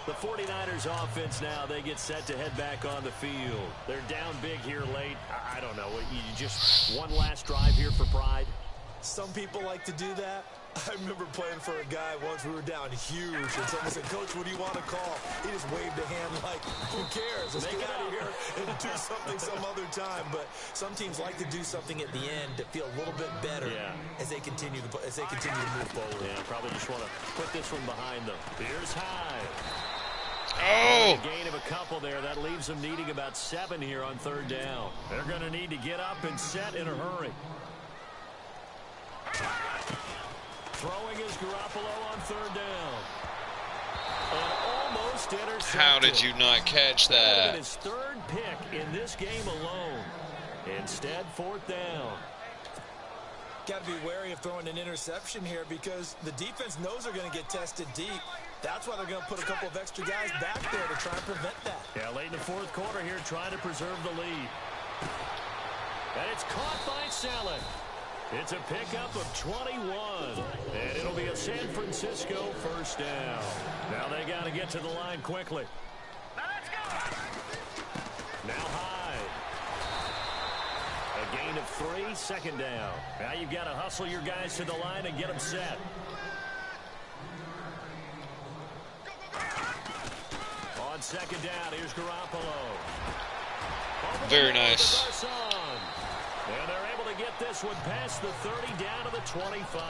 The 49ers offense now, they get set to head back on the field. They're down big here late. I don't know. You just one last drive here for pride? Some people like to do that. I remember playing for a guy once. We were down huge, and someone said, "Coach, what do you want to call?" He just waved a hand like, "Who cares? Let's get out of here and do something some other time." But some teams like to do something at the end to feel a little bit better as they continue to move forward. Yeah, probably just want to put this one behind them. Here's Hyde. Oh! A gain of a couple there. That leaves them needing about 7 here on 3rd down. They're going to need to get up and set in a hurry. Throwing is Garoppolo on 3rd down. And almost intercepted. How did you not catch that? His 3rd pick in this game alone. Instead, 4th down. Got to be wary of throwing an interception here because the defense knows they're going to get tested deep. That's why they're going to put a couple of extra guys back there to try and prevent that. Yeah, late in the 4th quarter here, trying to preserve the lead. And it's caught by Saleh. It's a pickup of 21. And it'll be a San Francisco 1st down. Now they got to get to the line quickly. Let's go. Now Hyde. A gain of 3, 2nd down. Now you've got to hustle your guys to the line and get them set. On 2nd down, here's Garoppolo. Very nice. And they're able to get this one past the 30 down to the 25.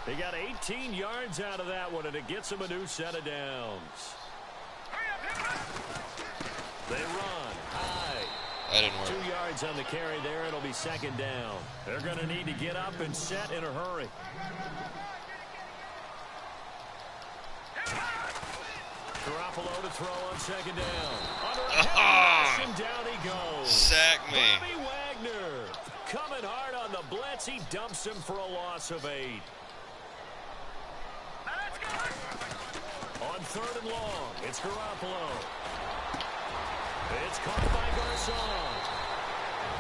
They got 18 yards out of that one, and it gets them a new set of downs. They run high. That didn't work. 2 yards on the carry there. It'll be 2nd down. They're going to need to get up and set in a hurry. Garoppolo to throw on 2nd down. Under a heavy rush, and down he goes. Sack me. Bobby Wagner coming hard on the blitz. He dumps him for a loss of 8. On 3rd and long, it's Garoppolo. It's caught by Garcon.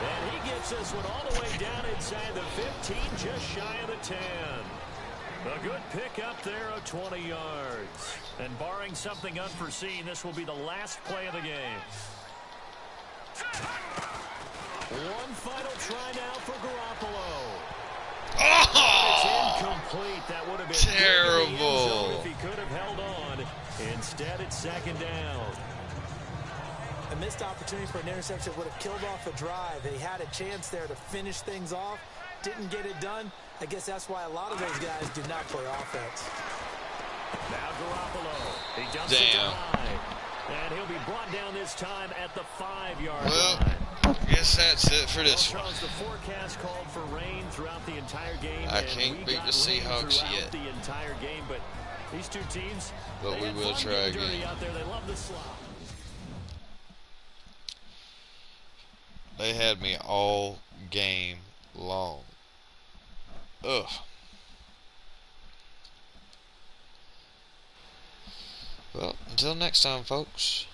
And he gets this one all the way down inside the 15, just shy of the 10. A good pickup there of 20 yards. And barring something unforeseen, this will be the last play of the game. One final try now for Garoppolo. Oh! It's incomplete. That would have been terrible if he could have held on. Instead, it's 2nd down. A missed opportunity for an interception would have killed off a drive. They had a chance there to finish things off. Didn't get it done. I guess that's why a lot of those guys do not play offense. Now Garoppolo. He dumps it to high. And he'll be brought down this time at the 5-yard line. I guess that's it for this one. The forecast called for rain throughout the entire game. I can't beat the Seahawks yet. The entire game, but these two teams, but we will try again. Out there. They love the slop. They had me all game long. Ugh. Well, until next time, folks.